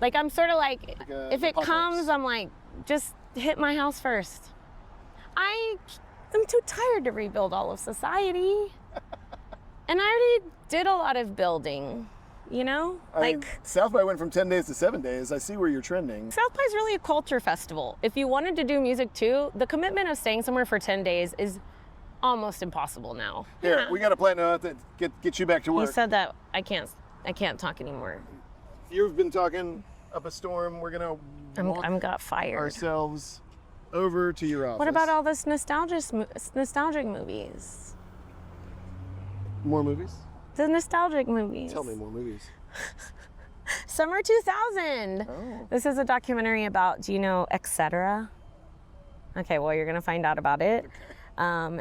Like I'm sort of like if it comes, I'm like, just hit my house first. I'm too tired to rebuild all of society. And I already did a lot of building, you know?
I mean, South by went from 10 days to 7 days. I see where you're trending.
South by is really a culture festival. If you wanted to do music too, the commitment of staying somewhere for 10 days is almost impossible now.
Here, we got a plan now to get you back to work.
He said that I can't talk anymore.
You've been talking up a storm. We're gonna
I'm got fired.
ourselves over to your office.
What about all this nostalgic movies?
More movies?
The nostalgic movies.
Tell me more movies.
Summer 2000.
Oh.
This is a documentary about, do you know Etc.? Okay, well, you're gonna find out about it.
Okay.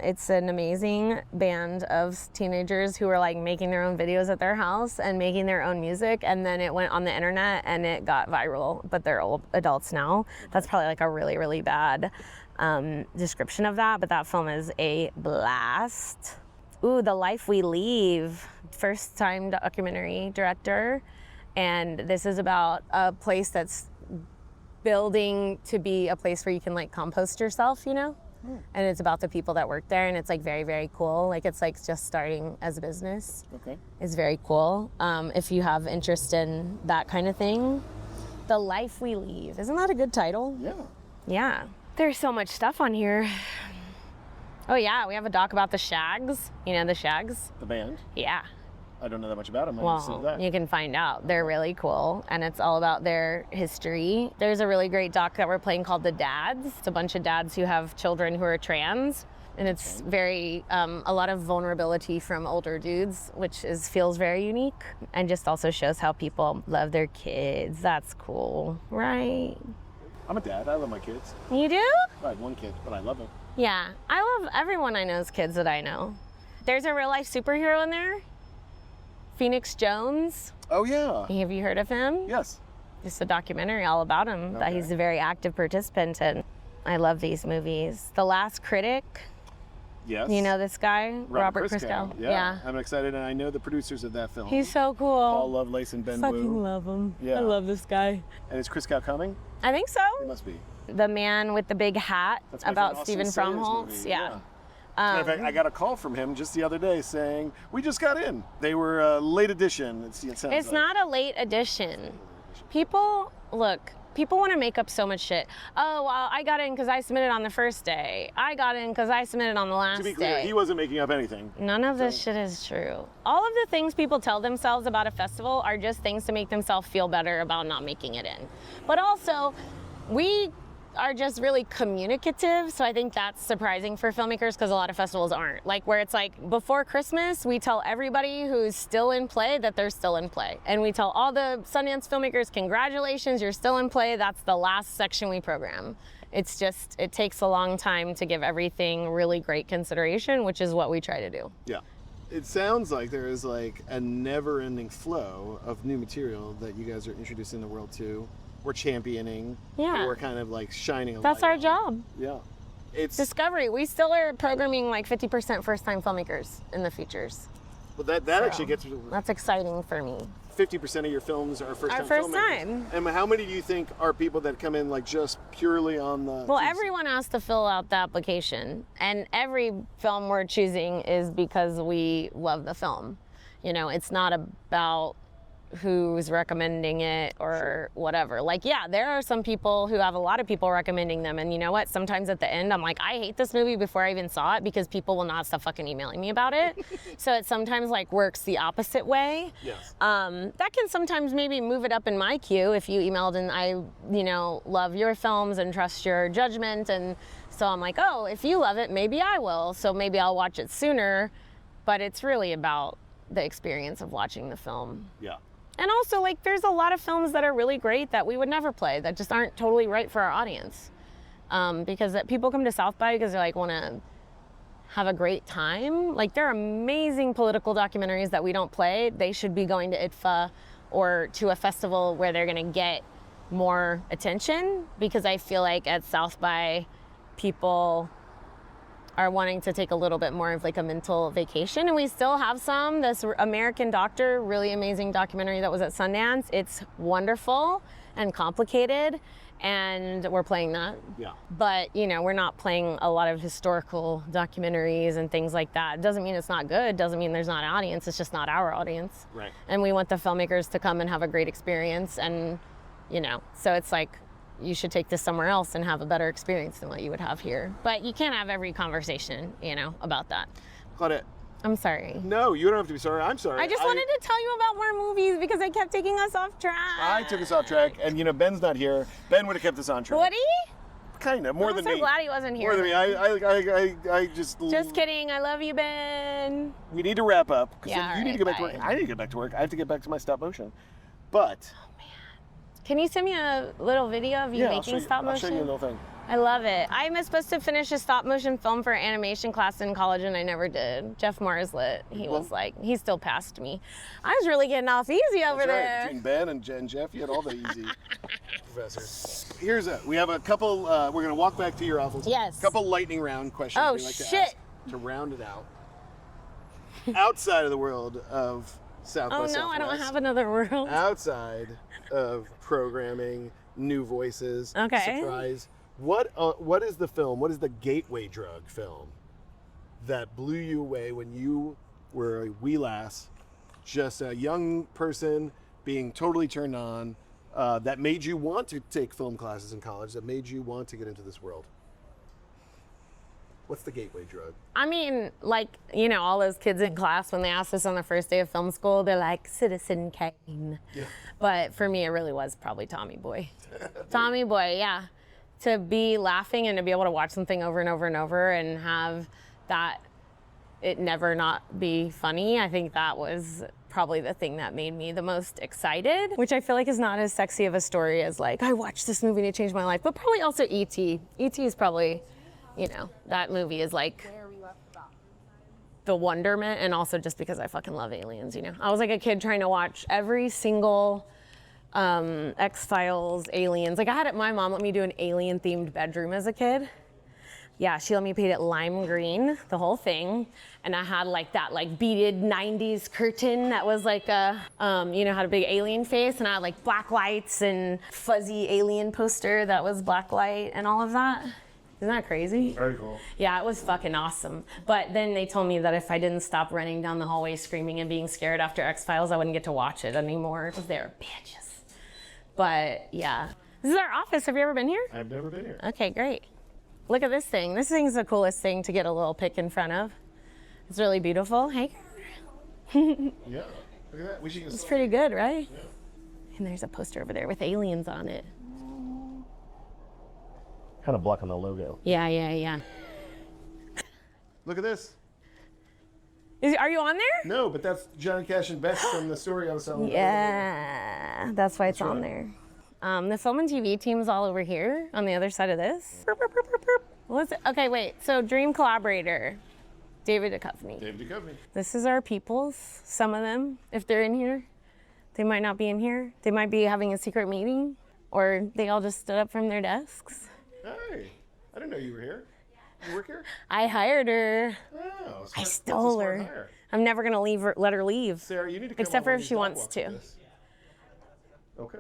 It's an amazing band of teenagers who were like making their own videos at their house and making their own music, and then it went on the internet and it got viral, but they're old adults now. That's probably like a really, really bad description of that, but that film is a blast. Ooh, The Life We Leave, first time documentary director. And this is about a place that's building to be a place where you can like compost yourself, you know? And it's about the people that work there, and it's like very, very cool. Like it's like just starting as a business.
Okay.
It's very cool. If you have interest in that kind of thing. The Life We Leave. Isn't that a good title?
Yeah.
Yeah. There's so much stuff on here. Oh yeah, we have a doc about the Shags. You know the Shags?
The band?
Yeah.
I don't know that much about them.
Well, you can find out. They're really cool, and it's all about their history. There's a really great doc that we're playing called The Dads. It's a bunch of dads who have children who are trans, and it's very, a lot of vulnerability from older dudes, which feels very unique, and just also shows how people love their kids. That's cool, right?
I'm a dad. I love my kids.
You do?
I have one kid, but I love him.
Yeah, I love everyone I know's kids that I know. There's a real life superhero in there. Phoenix Jones.
Oh, yeah.
Have you heard of him?
Yes.
Just a documentary all about him that he's a very active participant in. I love these movies. The Last Critic.
Yes.
You know this guy? Robert Christgau.
Yeah. I'm excited, and I know the producers of that film.
He's so cool.
Paul Lovelace and Ben Wu.
Fucking love him.
Yeah.
I love this guy.
And is Christgau coming?
I think so.
He must be.
The man with the big hat
That's my
about
friend
Stephen
Austin Sayers
Fromholtz.
movie.
Yeah.
Matter of fact, I got a call from him just the other day saying, we just got in. They were a late edition. It sounds
It's
like.
not a late edition. People, look, people want to make up so much shit. Oh, well, I got in because I submitted on the first day. I got in because I submitted on the last day.
To be clear, he wasn't making up anything.
None of this shit is true. All of the things people tell themselves about a festival are just things to make themselves feel better about not making it in. But also, we are just really communicative, so I think that's surprising for filmmakers because a lot of festivals aren't. Like where it's like before Christmas, we tell everybody who's still in play that they're still in play. And we tell all the Sundance filmmakers, congratulations, you're still in play. That's the last section we program. It's just, it takes a long time to give everything really great consideration, which is what we try to do.
Yeah. It sounds like there is like a never-ending flow of new material that you guys are introducing the world to. We're championing.
Yeah.
We're kind of like shining a
That's
light
our
on.
job.
Yeah. It's
Discovery. We still are programming like 50% first-time filmmakers in the features.
well, that actually gets
That's exciting for me.
50% of your films are first-time
Our first
filmmakers.
time.
And how many do you think are people that come in like just purely on the?
Well, everyone has to fill out the application, and every film we're choosing is because we love the film. You know, it's not about who's recommending it or whatever. Like, yeah, there are some people who have a lot of people recommending them, and you know what? Sometimes at the end, I'm like, I hate this movie before I even saw it because people will not stop fucking emailing me about it. So it sometimes like works the opposite way.
Yes.
That can sometimes maybe move it up in my queue if you emailed and I, you know, love your films and trust your judgment. And so I'm like, oh, if you love it, maybe I will. So maybe I'll watch it sooner. But it's really about the experience of watching the film.
Yeah.
And also, like, there's a lot of films that are really great that we would never play, that just aren't totally right for our audience. Because people come to South by because they like want to have a great time. Like, there are amazing political documentaries that we don't play. They should be going to IDFA or to a festival where they're going to get more attention, because I feel like at South by, people are wanting to take a little bit more of like a mental vacation, and we still have some. This American Doctor, really amazing documentary that was at Sundance. It's wonderful and complicated, and we're playing that.
Yeah.
But, you know, we're not playing a lot of historical documentaries and things like that. Doesn't mean it's not good, doesn't mean there's not an audience, it's just not our audience.
Right.
And we want the filmmakers to come and have a great experience, and, you know, so it's like, you should take this somewhere else and have a better experience than what you would have here. But you can't have every conversation, you know, about that.
Claudette.
I'm sorry.
No, you don't have to be sorry. I'm sorry.
I just wanted to tell you about more movies because I kept taking us off track.
I took us off track, and you know, Ben's not here. Ben would have kept us on track.
Would he?
Kind of, more
I'm
than
so
me.
glad he wasn't here.
More than me. I just.
Just kidding. I love you, Ben.
We need to wrap up.
Yeah,
you need to get back to work.
bye.
I need to get back to work. I have to get back to my stop motion. But.
Can you send me a little video of you making stop motion?
I'll show you a little thing.
I love it. I'm supposed to finish a stop motion film for animation class in college, and I never did. Jeff Marslet, he was like, he still passed me. I was really getting off easy over
That's
there.
right. Between Ben and Jeff, you had all the easy professors. We have a couple, we're going to walk back to your office.
Yes.
A couple lightning round questions
Oh,
we like to
shit.
ask to round it out. Outside of the world of South by
Oh no,
Southwest.
I don't have another world.
Outside of programming, new voices,
Okay.
surprise. What is the film? What is the gateway drug film that blew you away when you were a wee lass, just a young person being totally turned on, that made you want to take film classes in college, that made you want to get into this world? What's the gateway drug?
I mean, like, you know, all those kids in class, when they asked us on the first day of film school, they're like, Citizen Kane.
Yeah.
But for me, it really was probably Tommy Boy. Tommy Boy, yeah. To be laughing and to be able to watch something over and over and over and have that, it never not be funny, I think that was probably the thing that made me the most excited, which I feel like is not as sexy of a story as like, I watched this movie and it changed my life, but probably also E.T. E.T. is probably, you know, that movie is like the wonderment, and also just because I fucking love aliens, you know. I was like a kid trying to watch every single X-Files, Aliens. Like, my mom let me do an alien-themed bedroom as a kid. Yeah, she let me paint it lime green, the whole thing. And I had like that like beaded 90s curtain that was like a, you know, had a big alien face, and I had like black lights and fuzzy alien poster that was black light and all of that. Isn't that crazy?
Very cool.
Yeah, it was fucking awesome. But then they told me that if I didn't stop running down the hallway screaming and being scared after X-Files, I wouldn't get to watch it anymore because they were bitches. But yeah, This is our office. Have you ever been here?
I've never been here.
Okay, great. Look at this thing. This thing's the coolest thing to get a little pic in front of. It's really beautiful. Hey.
Yeah. Look at that. We should get
It's pretty good, right? Yeah. And there's a poster over there with aliens on it.
kind of blocking the logo.
Yeah.
Look at this.
Are you on there?
No, but that's Johnny Cash and Beth from the story I was telling.
Yeah, that's why it's on there. The film and TV team's all over here on the other side of this. What's it? Okay, wait. So dream collaborator, David Duchovny.
David Duchovny.
This is our peoples. Some of them, if they're in here, they might not be in here. They might be having a secret meeting, or they all just stood up from their desks.
Hey, I didn't know you were here. You work here?
I hired her.
Oh,
I stole her. I'm never gonna leave her, let her leave.
Sarah, you need to come
except for
on
if
these
she
dock
wants
walks
to.
with us. Okay.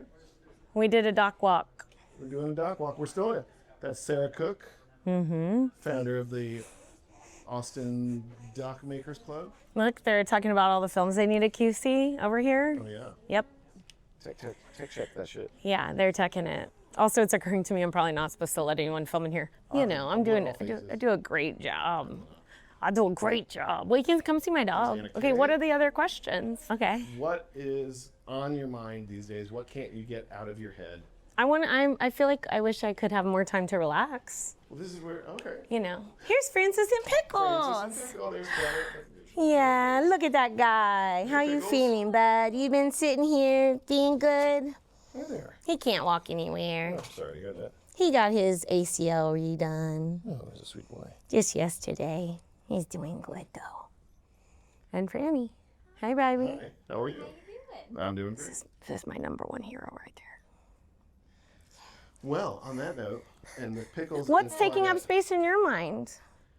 We did a dock walk.
We're doing a dock walk. We're still in. That's Sarah Cook, founder of the Austin Dock Makers Club.
Look, they're talking about all the films they need a QC over here.
Oh, yeah.
Yep.
Check that shit.
Yeah, they're teching it. Also, it's occurring to me I'm probably not supposed to let anyone film in here. You know, I do a great job. I do a great job. Well, you can come see my dog. Okay, what are the other questions? Okay.
What is on your mind these days? What can't you get out of your head?
I feel like I wish I could have more time to relax.
Well, this is where, okay.
You know. Here's Francis and Pickles.
Francis and Pickles. There's Janet.
Yeah, look at that guy. How you feeling, bud? You been sitting here being good?
Hi there.
He can't walk anywhere.
I'm sorry to hear that.
He got his ACL redone
Oh, he's a sweet boy.
just yesterday. He's doing good, though. And Franny. Hi, baby.
Hi. How are you? I'm doing great.
This is my #1 hero right there.
Well, on that note, and the Pickles.
What's
and
taking up
Claudette-
space in your mind?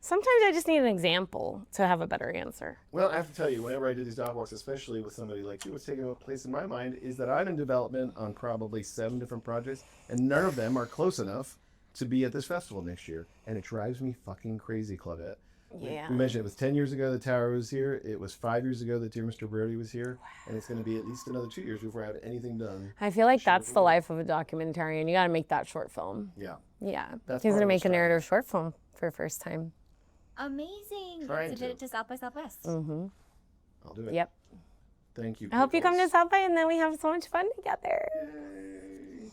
Sometimes I just need an example to have a better answer.
Well, I have to tell you, whenever I do these dog walks, especially with somebody like you, what's taking up place in my mind is that I'm in development on probably 7 different projects, and none of them are close enough to be at this festival next year. And it drives me fucking crazy, Claudette.
Yeah.
We mentioned it was 10 years ago the Tower was here. It was 5 years ago that Dear Mr. Brody was here. And it's going to be at least another 2 years before I have anything done.
I feel like that's the life of a documentarian. You got to make that short film.
Yeah.
Yeah.
That's
He's
part
going to
of
make
the
a narrative short film for the first time.
Amazing.
Trying
So did
to.
it to South by Southwest.
I'll do it.
Yep.
Thank you.
I hope you come to
Pickles.
South by and then we have so much fun together.
Yay.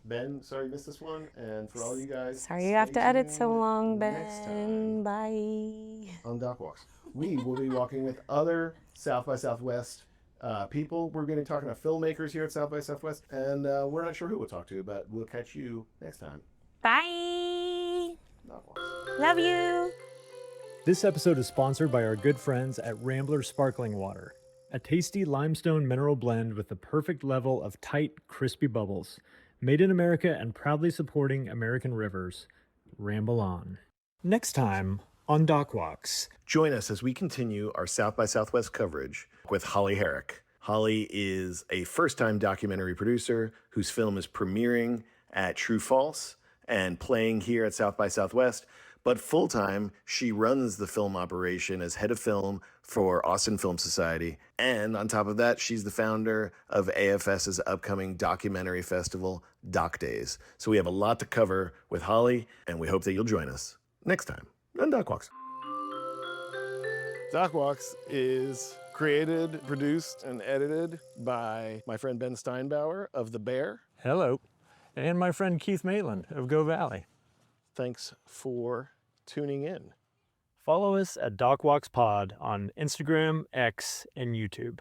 Ben, sorry you missed this one. And for all you guys.
Sorry you have to edit so
tuned
long,
next time
Ben. Bye.
on Dock Walks. We will be walking with other South by Southwest people. We're going to be talking to filmmakers here at South by Southwest. And we're not sure who we'll talk to, but we'll catch you next time.
Bye.
Dock Walks.
Love you.
This episode is sponsored by our good friends at Rambler Sparkling Water, a tasty limestone mineral blend with the perfect level of tight, crispy bubbles. Made in America and proudly supporting American rivers. Ramble on. Next time on Dock Walks.
Join us as we continue our South by Southwest coverage with Holly Herrick. Holly is a first-time documentary producer whose film is premiering at True False and playing here at South by Southwest. But full-time, she runs the film operation as head of film for Austin Film Society. And on top of that, she's the founder of AFS's upcoming documentary festival, Doc Days. So we have a lot to cover with Holly, and we hope that you'll join us next time on Dock Walks. Dock Walks is created, produced, and edited by my friend Ben Steinbauer of The Bear.
Hello. And my friend Keith Maitland of Go Valley.
Thanks for tuning in.
Follow us at Dock Walks Pod on Instagram, X, and YouTube.